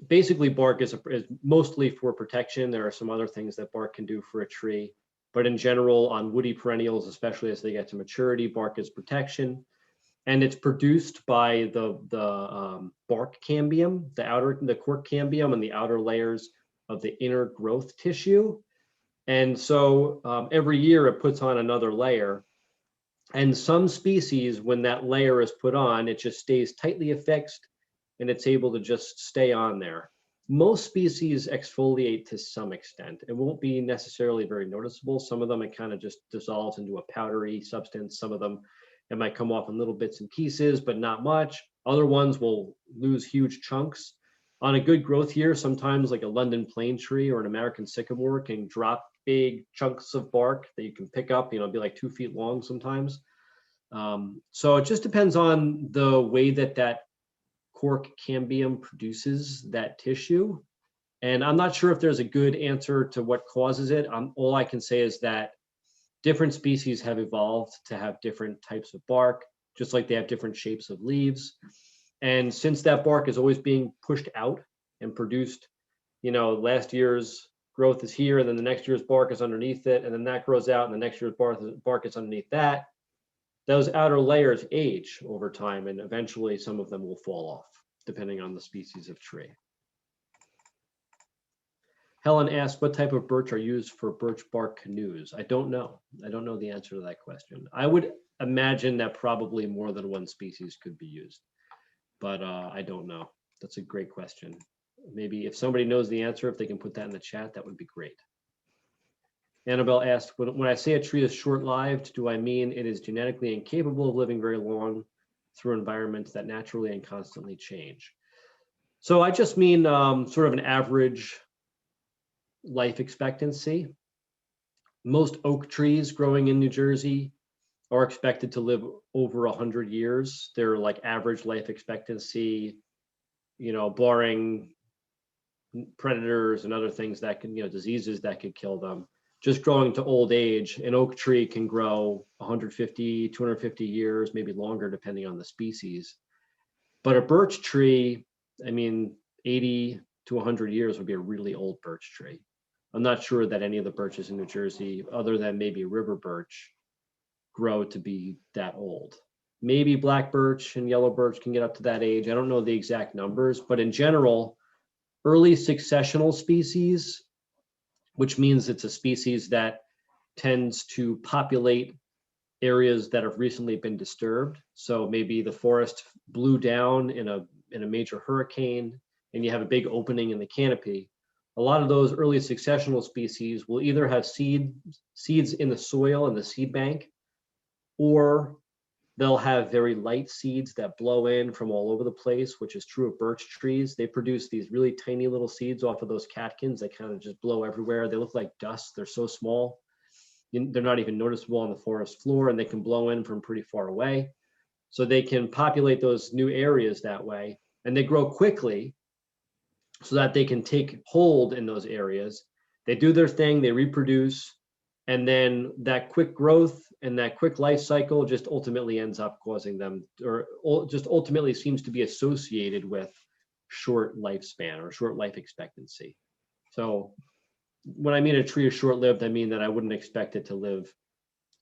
basically bark is mostly for protection. There are some other things that bark can do for a tree, but in general on woody perennials, especially as they get to maturity, bark is protection. And it's produced by the bark cambium, the cork cambium and the outer layers of the inner growth tissue. And so every year it puts on another layer. And some species, when that layer is put on, it just stays tightly affixed and it's able to just stay on there. Most species exfoliate to some extent. It won't be necessarily very noticeable. Some of them, it kind of just dissolves into a powdery substance. Some of them, it might come off in little bits and pieces, but not much. Other ones will lose huge chunks. On a good growth year, sometimes like a London plane tree or an American sycamore can drop big chunks of bark that you can pick up, be like 2 feet long sometimes. So it just depends on the way that that cork cambium produces that tissue. And I'm not sure if there's a good answer to what causes it. All I can say is that different species have evolved to have different types of bark, just like they have different shapes of leaves. And since that bark is always being pushed out and produced, last year's growth is here, and then the next year's bark is underneath it, and then that grows out, and the next year's bark is underneath that, those outer layers age over time, and eventually some of them will fall off, depending on the species of tree. Helen asked, what type of birch are used for birch bark canoes? I don't know. I don't know the answer to that question. I would imagine that probably more than one species could be used, but I don't know. That's a great question. Maybe if somebody knows the answer, if they can put that in the chat, that would be great. Annabelle asked, when I say a tree is short-lived, do I mean it is genetically incapable of living very long through environments that naturally and constantly change? So I just mean sort of an average life expectancy. Most oak trees growing in New Jersey are expected to live over 100 years. They're like average life expectancy, barring predators and other things that can, diseases that could kill them. Just growing to old age, an oak tree can grow 150, 250 years, maybe longer, depending on the species. But a birch tree, 80 to 100 years would be a really old birch tree. I'm not sure that any of the birches in New Jersey, other than maybe river birch, grow to be that old. Maybe black birch and yellow birch can get up to that age. I don't know the exact numbers, but in general, early successional species, which means it's a species that tends to populate areas that have recently been disturbed. So maybe the forest blew down in a major hurricane and you have a big opening in the canopy. A lot of those early successional species will either have seeds in the soil in the seed bank, or they'll have very light seeds that blow in from all over the place, which is true of birch trees. They produce these really tiny little seeds off of those catkins that kind of just blow everywhere. They look like dust. They're so small. They're not even noticeable on the forest floor, and they can blow in from pretty far away. So they can populate those new areas that way, and they grow quickly so that they can take hold in those areas. They do their thing, they reproduce, and then that quick growth and that quick life cycle just ultimately ends up causing them, or just ultimately seems to be associated with short lifespan or short life expectancy. So when I mean a tree is short-lived, I mean that I wouldn't expect it to live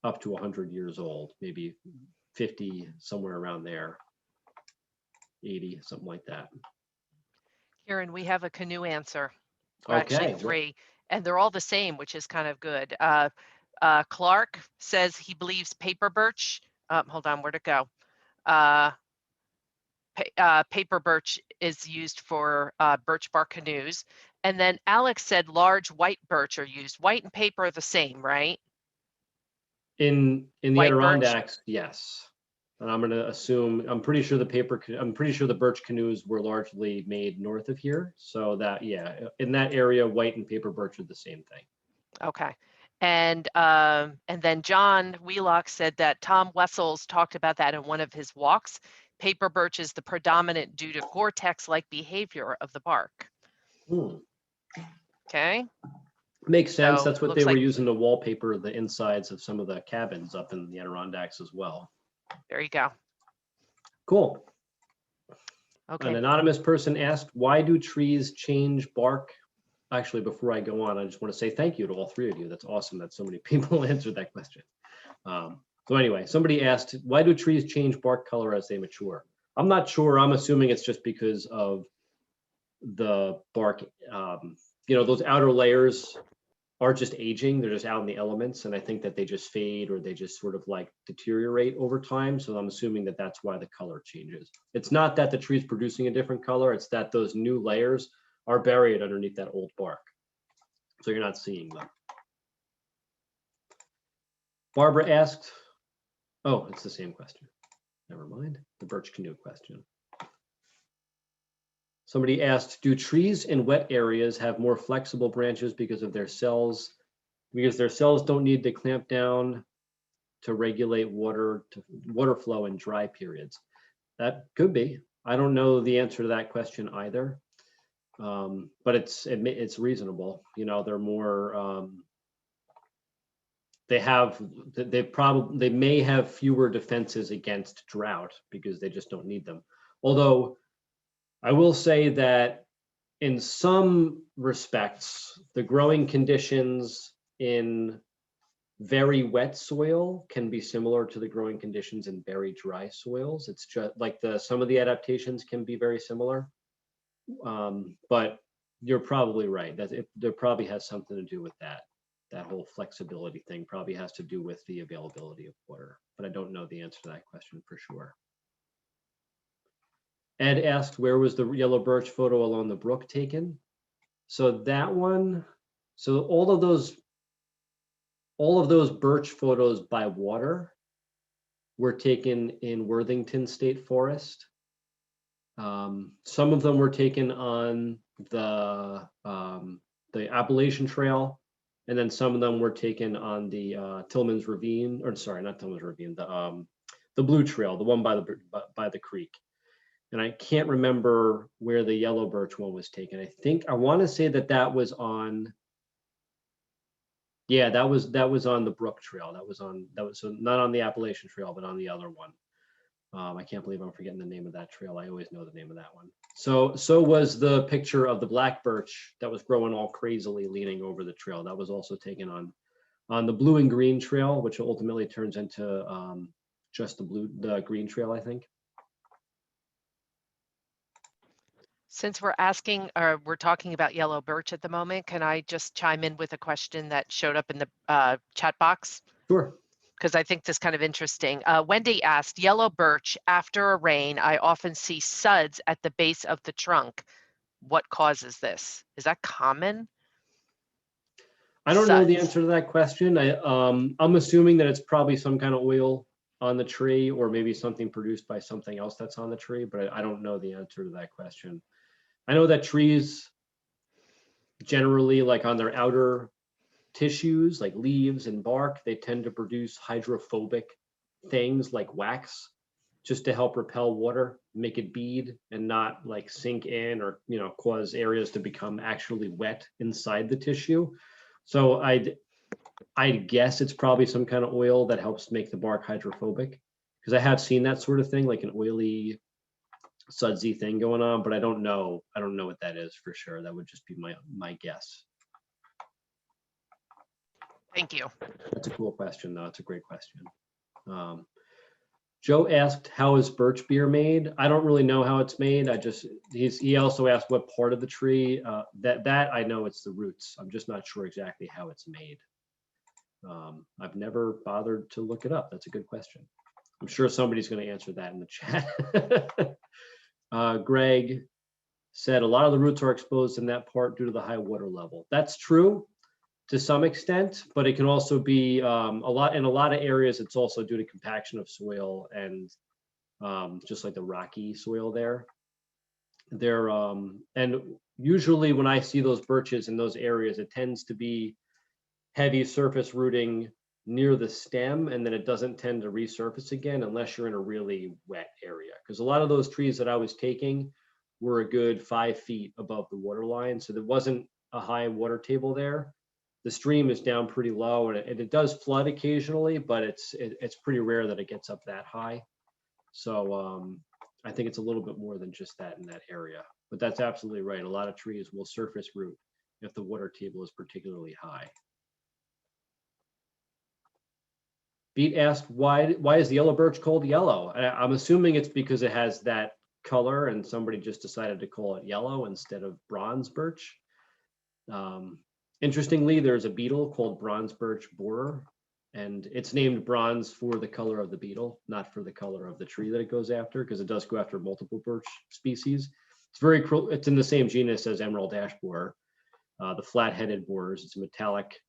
up to 100 years old, maybe 50, somewhere around there, 80, something like that. Kieran, we have a canoe answer. Okay. Actually 3, and they're all the same, which is kind of good. Clark says he believes paper birch. Hold on, where'd it go? Paper birch is used for birch bark canoes. And then Alex said large white birch are used. White and paper are the same, right? In the White Adirondacks, yes. And I'm going to assume, I'm pretty sure the birch canoes were largely made north of here. So that, yeah, in that area, white and paper birch are the same thing. Okay. And then John Wheelock said that Tom Wessels talked about that in one of his walks. Paper birch is the predominant due to Gore-Tex-like behavior of the bark. Okay. Makes sense. So that's what they were using to wallpaper the insides of some of the cabins up in the Adirondacks as well. There you go. Cool. Okay. An anonymous person asked, why do trees change bark? Actually, before I go on, I just want to say thank you to all 3 of you. That's awesome that so many people answered that question. So anyway, somebody asked, why do trees change bark color as they mature? I'm not sure. I'm assuming it's just because of the bark. Those outer layers are just aging. They're just out in the elements. And I think that they just fade, or they just sort of like deteriorate over time. So I'm assuming that that's why the color changes. It's not that the tree's producing a different color. It's that those new layers are buried underneath that old bark. So you're not seeing them. Barbara asked, oh, it's the same question. Never mind, the birch canoe question. Somebody asked, do trees in wet areas have more flexible branches because of their cells? Because their cells don't need to clamp down to regulate water flow in dry periods. That could be. I don't know the answer to that question either. But it's reasonable. You know, they're more, they may have fewer defenses against drought because they just don't need them. Although I will say that in some respects, the growing conditions in very wet soil can be similar to the growing conditions in very dry soils. It's just like some of the adaptations can be very similar. But you're probably right that there probably has something to do with that. That whole flexibility thing probably has to do with the availability of water, but I don't know the answer to that question for sure. Ed asked, where was the yellow birch photo along the brook taken? So that one, so all of those birch photos by water were taken in Worthington State Forest. Some of them were taken on the Appalachian Trail, and then some of them were taken on the Tillman's Ravine, or sorry, not Tillman's Ravine, the Blue Trail, the one by the creek. And I can't remember where the yellow birch one was taken. I want to say that was on. Yeah, that was on the Brook Trail. That was so not on the Appalachian Trail, but on the other one. I can't believe I'm forgetting the name of that trail. I always know the name of that one. So was the picture of the black birch that was growing all crazily leaning over the trail. That was also taken on the blue and green trail, which ultimately turns into just the green trail, I think. Since we're talking about yellow birch at the moment, can I just chime in with a question that showed up in the chat box? Sure. Because I think this is kind of interesting. Wendy asked, yellow birch, after a rain, I often see suds at the base of the trunk. What causes this? Is that common? I don't know the answer to that question. I'm assuming that it's probably some kind of oil on the tree, or maybe something produced by something else that's on the tree, but I don't know the answer to that question. I know that trees generally, like on their outer tissues, like leaves and bark, they tend to produce hydrophobic things like wax, just to help repel water, make it bead and not like sink in, or cause areas to become actually wet inside the tissue. So I'd guess it's probably some kind of oil that helps make the bark hydrophobic, because I have seen that sort of thing, like an oily sudsy thing going on, but I don't know what that is for sure. That would just be my guess. Thank you. That's a cool question, though. It's a great question. Joe asked, how is birch beer made? I don't really know how it's made. He also asked what part of the tree. That I know it's the roots. I'm just not sure exactly how it's made. I've never bothered to look it up. That's a good question. I'm sure somebody's going to answer that in the chat. Greg said a lot of the roots are exposed in that part due to the high water level. That's true to some extent, but it can also be in a lot of areas. It's also due to compaction of soil and just like the rocky soil there. And usually when I see those birches in those areas, it tends to be heavy surface rooting near the stem, and then it doesn't tend to resurface again unless you're in a really wet area. Because a lot of those trees that I was taking were a good 5 feet above the water line, so there wasn't a high water table there. The stream is down pretty low, and it does flood occasionally, but it's pretty rare that it gets up that high. So I think it's a little bit more than just that in that area. But that's absolutely right. A lot of trees will surface root if the water table is particularly high. Beat asked, why is the yellow birch called yellow? I'm assuming it's because it has that color and somebody just decided to call it yellow instead of bronze birch. Interestingly, there's a beetle called bronze birch borer, and it's named bronze for the color of the beetle, not for the color of the tree that it goes after, because it does go after multiple birch species. It's very cool. It's in the same genus as emerald ash borer, the flat-headed borers. It's a metallic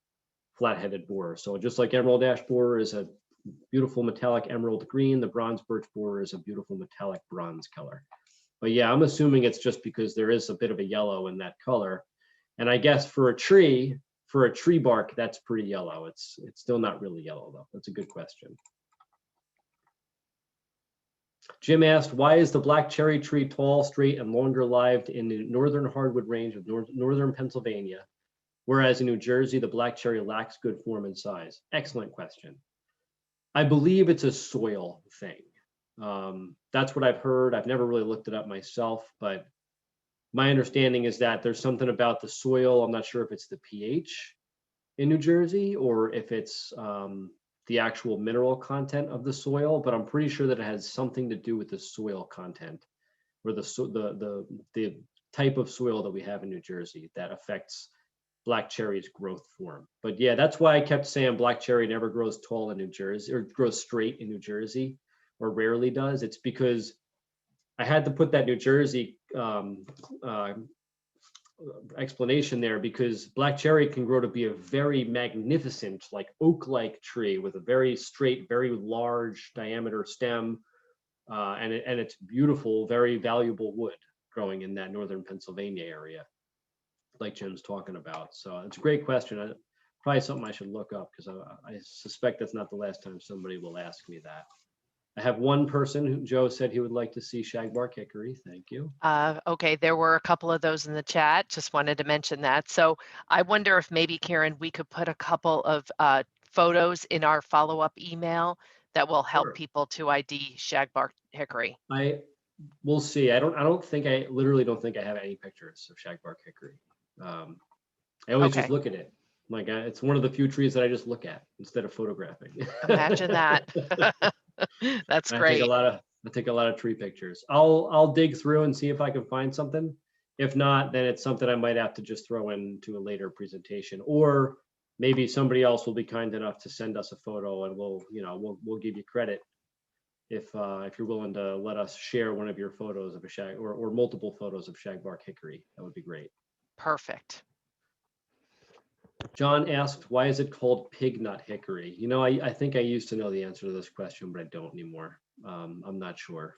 flat-headed borer. So just like emerald ash borer is a beautiful metallic emerald green, the bronze birch borer is a beautiful metallic bronze color. But yeah, I'm assuming it's just because there is a bit of a yellow in that color. And I guess for a tree bark, that's pretty yellow. It's still not really yellow though. That's a good question. Jim asked, why is the black cherry tree tall, straight, and longer lived in the northern hardwood range of northern Pennsylvania, whereas in New Jersey, the black cherry lacks good form and size? Excellent question. I believe it's a soil thing. That's what I've heard. I've never really looked it up myself, but my understanding is that there's something about the soil. I'm not sure if it's the pH in New Jersey or if it's the actual mineral content of the soil, but I'm pretty sure that it has something to do with the soil content or the type of soil that we have in New Jersey that affects black cherry's growth form. But yeah, that's why I kept saying black cherry never grows tall in New Jersey or grows straight in New Jersey, or rarely does. It's because I had to put that New Jersey explanation there, because black cherry can grow to be a very magnificent, like oak-like tree with a very straight, very large diameter stem, and it's beautiful, very valuable wood growing in that northern Pennsylvania area, like Jim's talking about. So it's a great question. Probably something I should look up, because I suspect that's not the last time somebody will ask me that. I have one person who Joe said he would like to see shagbark hickory. Thank you. Okay, there were a couple of those in the chat. Just wanted to mention that. So I wonder if maybe, Kieran, we could put a couple of photos in our follow-up email that will help Sure. people to ID shagbark hickory. We'll see. I literally don't think I have any pictures of shagbark hickory. I always just look at it. Like it's one of the few trees that I just look at instead of photographing. Imagine that. That's great. I take a lot of tree pictures. I'll dig through and see if I can find something. If not, then it's something I might have to just throw into a later presentation, or maybe somebody else will be kind enough to send us a photo, and we'll give you credit if you're willing to let us share one of your photos of a shag or multiple photos of shagbark hickory. That would be great. Perfect. John asked, why is it called pig nut hickory? I think I used to know the answer to this question, but I don't anymore. I'm not sure.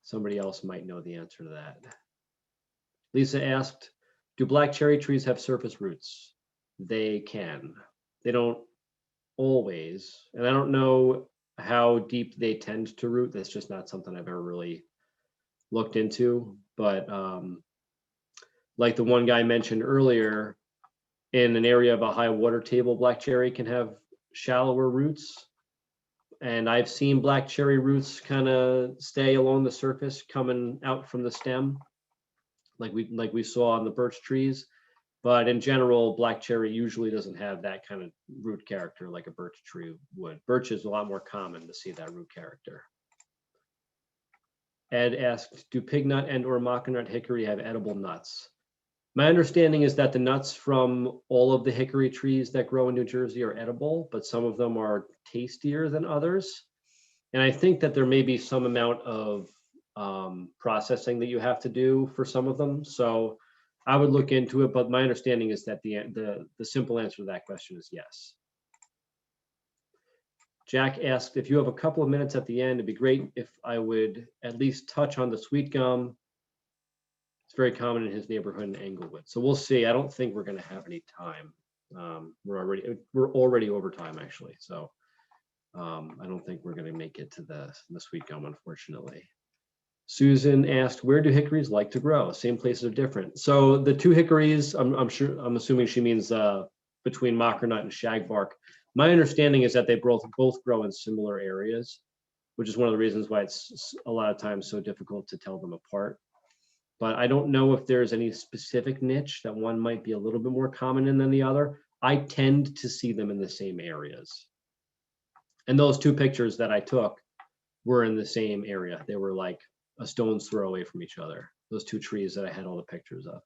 Somebody else might know the answer to that. Lisa asked, do black cherry trees have surface roots? They can. They don't always, and I don't know how deep they tend to root. That's just not something I've ever really looked into. But like the one guy mentioned earlier, in an area of a high water table, black cherry can have shallower roots. And I've seen black cherry roots kind of stay along the surface coming out from the stem, like we saw on the birch trees. But in general, black cherry usually doesn't have that kind of root character like a birch tree would. Birch is a lot more common to see that root character. Ed asked, do pig nut and or Macanat hickory have edible nuts? My understanding is that the nuts from all of the hickory trees that grow in New Jersey are edible, but some of them are tastier than others. And I think that there may be some amount of processing that you have to do for some of them. So I would look into it, but my understanding is that the simple answer to that question is yes. Jack asked, if you have a couple of minutes at the end, it'd be great if I would at least touch on the sweet gum. It's very common in his neighborhood in Englewood. So we'll see. I don't think we're going to have any time. We're already over time, actually. So I don't think we're going to make it to the sweet gum, unfortunately. Susan asked, where do hickories like to grow? Same places or different? So the two hickories, I'm assuming she means between mockernut and shagbark. My understanding is that they both grow in similar areas, which is one of the reasons why it's a lot of times so difficult to tell them apart. But I don't know if there's any specific niche that one might be a little bit more common in than the other. I tend to see them in the same areas. And those two pictures that I took were in the same area. They were like a stone's throw away from each other. Those two trees that I had all the pictures of.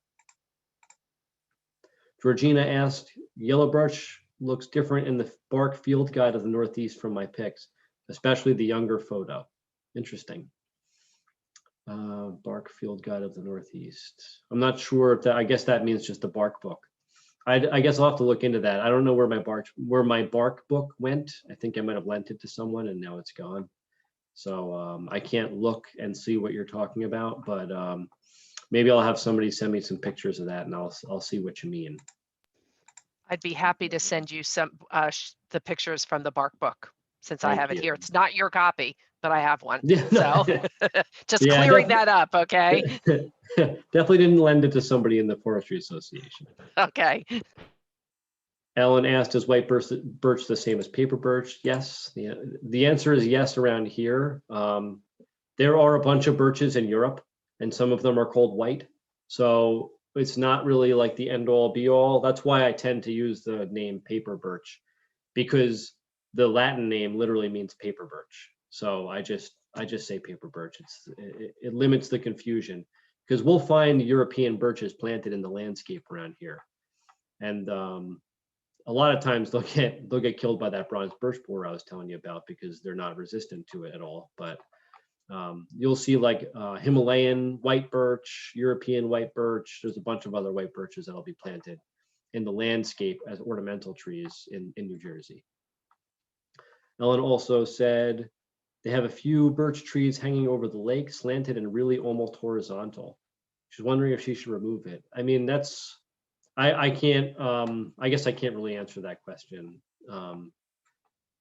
Georgina asked, yellow birch looks different in the bark field guide of the Northeast from my pics, especially the younger photo. Interesting. Bark field guide of the Northeast. I'm not sure if that, I guess that means just the bark book. I guess I'll have to look into that. I don't know where my bark book went. I think I might have lent it to someone and now it's gone. So I can't look and see what you're talking about, but maybe I'll have somebody send me some pictures of that and I'll see what you mean. I'd be happy to send you some the pictures from the bark book since I Thank have it you. here. It's not your copy, but I have one. Yeah, So just yeah, clearing that up, okay? definitely didn't lend it to somebody in the Forestry Association. Okay. Ellen asked, is white birch the same as paper birch? Yes. The answer is yes around here. There are a bunch of birches in Europe, and some of them are called white. So it's not really like the end all be all. That's why I tend to use the name paper birch, because the Latin name literally means paper birch. So I just say paper birch. It limits the confusion, because we'll find European birches planted in the landscape around here, and a lot of times they'll get killed by that bronze birch borer I was telling you about, because they're not resistant to it at all. But you'll see like Himalayan white birch, European white birch. There's a bunch of other white birches that'll be planted in the landscape as ornamental trees in New Jersey. Ellen also said they have a few birch trees hanging over the lake, slanted and really almost horizontal. She's wondering if she should remove it. I mean, I can't, I guess I can't really answer that question.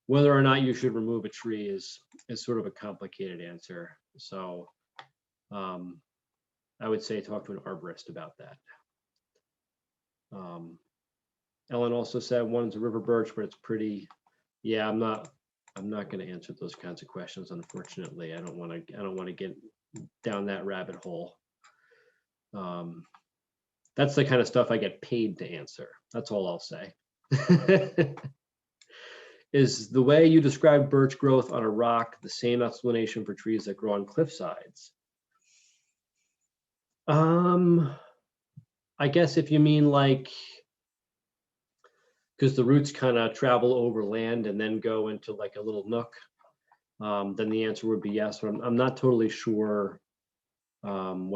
Whether or not you should remove a tree is sort of a complicated answer. So I would say talk to an arborist about that. Ellen also said one's a river birch, but it's pretty. Yeah, I'm not going to answer those kinds of questions, unfortunately. I don't want to get down that rabbit hole. That's the kind of stuff I get paid to answer. That's all I'll say. Is the way you describe birch growth on a rock the same explanation for trees that grow on cliff sides? I guess if you mean like, because the roots kind of travel over land and then go into like a little nook, then the answer would be yes. But I'm not totally sure I'm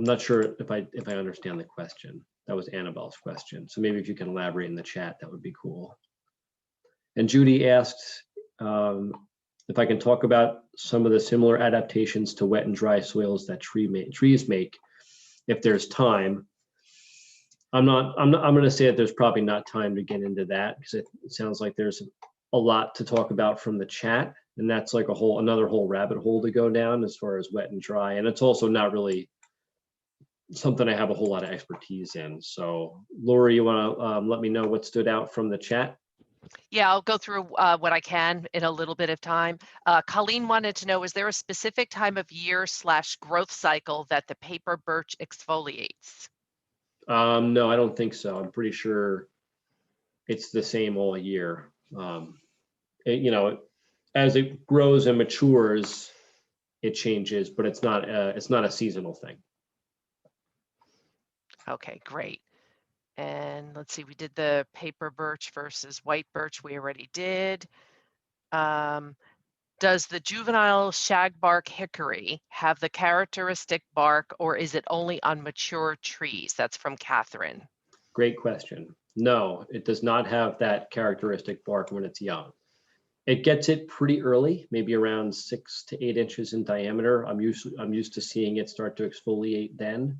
not sure if I understand the question. That was Annabelle's question. So maybe if you can elaborate in the chat, that would be cool. And Judy asked if I can talk about some of the similar adaptations to wet and dry soils that trees make, if there's time. I'm going to say that there's probably not time to get into that, because it sounds like there's a lot to talk about from the chat, and that's like another whole rabbit hole to go down as far as wet and dry. And it's also not really something I have a whole lot of expertise in. So Lori, you want to let me know what stood out from the chat? Yeah, I'll go through what I can in a little bit of time. Colleen wanted to know, is there a specific time of year / growth cycle that the paper birch exfoliates? No, I don't think so. I'm pretty sure it's the same all year. As it grows and matures, it changes, but it's not a seasonal thing. Okay, great. And let's see, we did the paper birch versus white birch. We already did. Does the juvenile shagbark hickory have the characteristic bark, or is it only on mature trees? That's from Catherine. Great question. No, it does not have that characteristic bark when it's young. It gets it pretty early, maybe around 6 to 8 inches in diameter. I'm used to seeing it start to exfoliate then.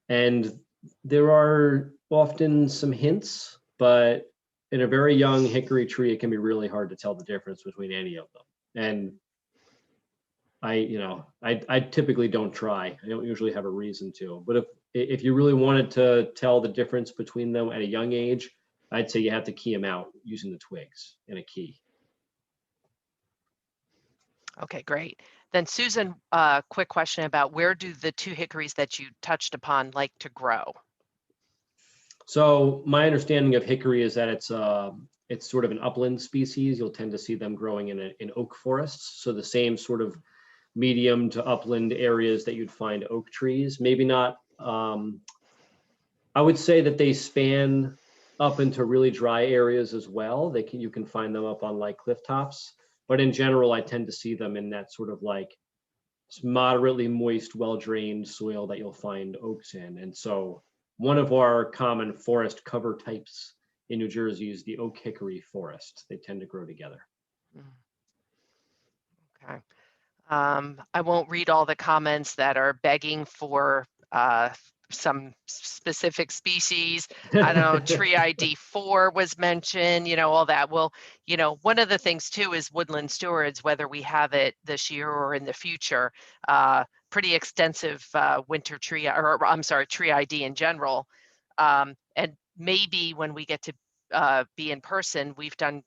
And there are often some hints, but in a very young hickory tree, it can be really hard to tell the difference between any of them. And I typically don't try. I don't usually have a reason to. But if you really wanted to tell the difference between them at a young age, I'd say you have to key them out using the twigs and a key. Okay, great. Then Susan, quick question about where do the 2 hickories that you touched upon like to grow? So my understanding of hickory is that it's sort of an upland species. You'll tend to see them growing in oak forests. So the same sort of medium to upland areas that you'd find oak trees. Maybe not. I would say that they span up into really dry areas as well. You can find them up on like cliff tops. But in general, I tend to see them in that sort of like moderately moist, well-drained soil that you'll find oaks in. And so one of our common forest cover types in New Jersey is the oak hickory forest. They tend to grow together. Okay. I won't read all the comments that are begging for some specific species. I don't know, tree ID 4 was mentioned, all that. Well, one of the things too is woodland stewards, whether we have it this year or in the future, pretty extensive winter tree, or I'm sorry, tree ID in general. And maybe when we get to be in person, we've done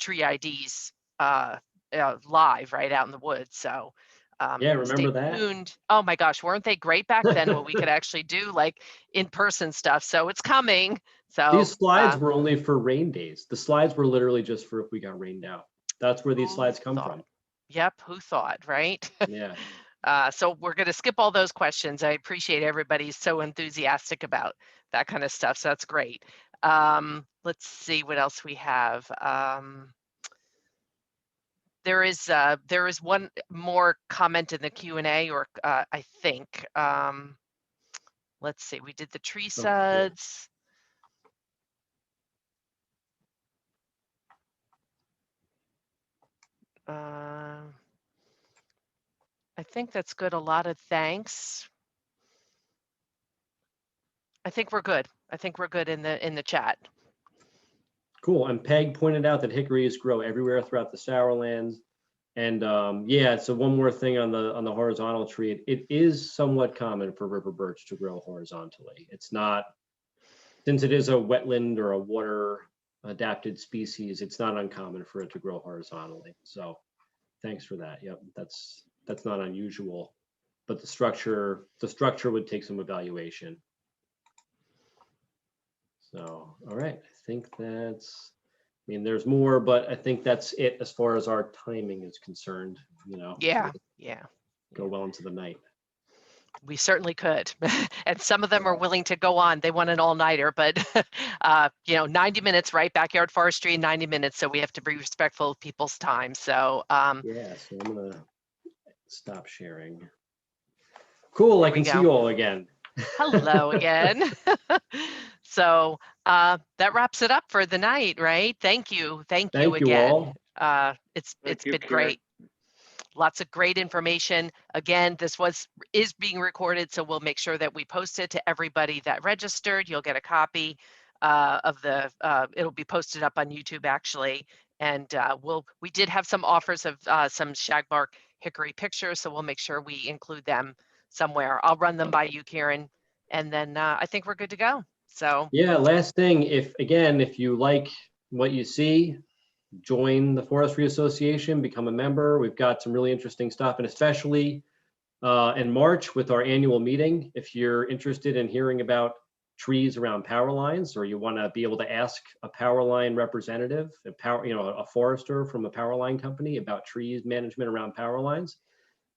tree IDs live right out in the woods. So Yeah, stay remember that? tuned. Oh my gosh, weren't they great back then when we could actually do like in-person stuff? So it's coming. So These slides were only for rain days. The slides were literally just for if we got rained out. That's where these who slides come thought? from. Yep, who thought, right? Yeah. So we're going to skip all those questions. I appreciate everybody's so enthusiastic about that kind of stuff. So that's great. Let's see what else we have. There is one more comment in the Q&A, or I think. Let's see, we did the tree Oh, yeah. suds. I think that's good. A lot of thanks. I think we're good. I think we're good in the chat. Cool. And Peg pointed out that hickories grow everywhere throughout the Sourlands. And yeah, so one more thing on the horizontal tree, it is somewhat common for river birch to grow horizontally. It's not, since it is a wetland or a water adapted species, it's not uncommon for it to grow horizontally. So thanks for that. Yep, that's not unusual, but the structure would take some evaluation. So, all right, I think that's, I mean, there's more, but I think that's it as far as our timing is concerned, Yeah, so yeah. go well into the night. We certainly could. And some of them are willing to go on. They want an all-nighter, but 90 minutes, right? Backyard forestry, 90 minutes. So we have to be respectful of people's time. So Yeah, so I'm gonna stop sharing. Cool, I can see you all again. hello again. So that wraps it up for the night, right? Thank you Thank you again. all. It's Thank you, been Kieran. great. Lots of great information. Again, this is being recorded, so we'll make sure that we post it to everybody that registered. You'll get a copy of it'll be posted up on YouTube actually. And we did have some offers of some shagbark hickory pictures, so we'll make sure we include them somewhere. I'll run them by you, Kieran, and then I think we're good to go. So Yeah, last thing, if you like what you see, join the Forestry Association, become a member. We've got some really interesting stuff, and especially in March with our annual meeting, if you're interested in hearing about trees around power lines, or you want to be able to ask a power line representative, a forester from a power line company about trees management around power lines,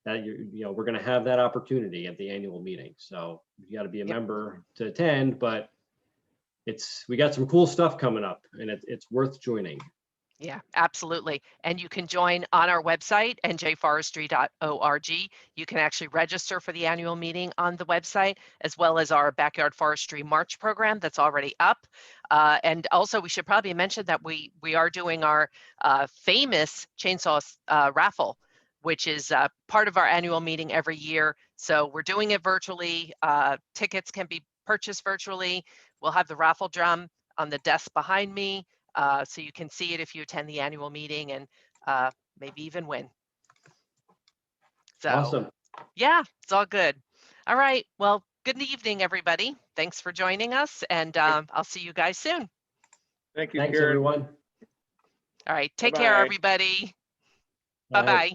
that we're going to have that opportunity at the annual meeting. So you got to be a member to attend, but we got some cool stuff coming up, and it's worth joining. yeah, absolutely. And you can join on our website, njforestry.org. You can actually register for the annual meeting on the website, as well as our Backyard Forestry March program that's already up. And also, we should probably mention that we are doing our famous chainsaw raffle, which is part of our annual meeting every year. So we're doing it virtually. Tickets can be purchased virtually. We'll have the raffle drum on the desk behind me. So you can see it if you attend the annual meeting, and maybe even win. So Awesome. yeah, it's all good. All right. Well, good evening, everybody. Thanks for joining us, and I'll see you guys soon. Thank you, Thanks, Kieran. everyone. All right. Take care, Bye-bye. everybody. Bye. Bye-bye.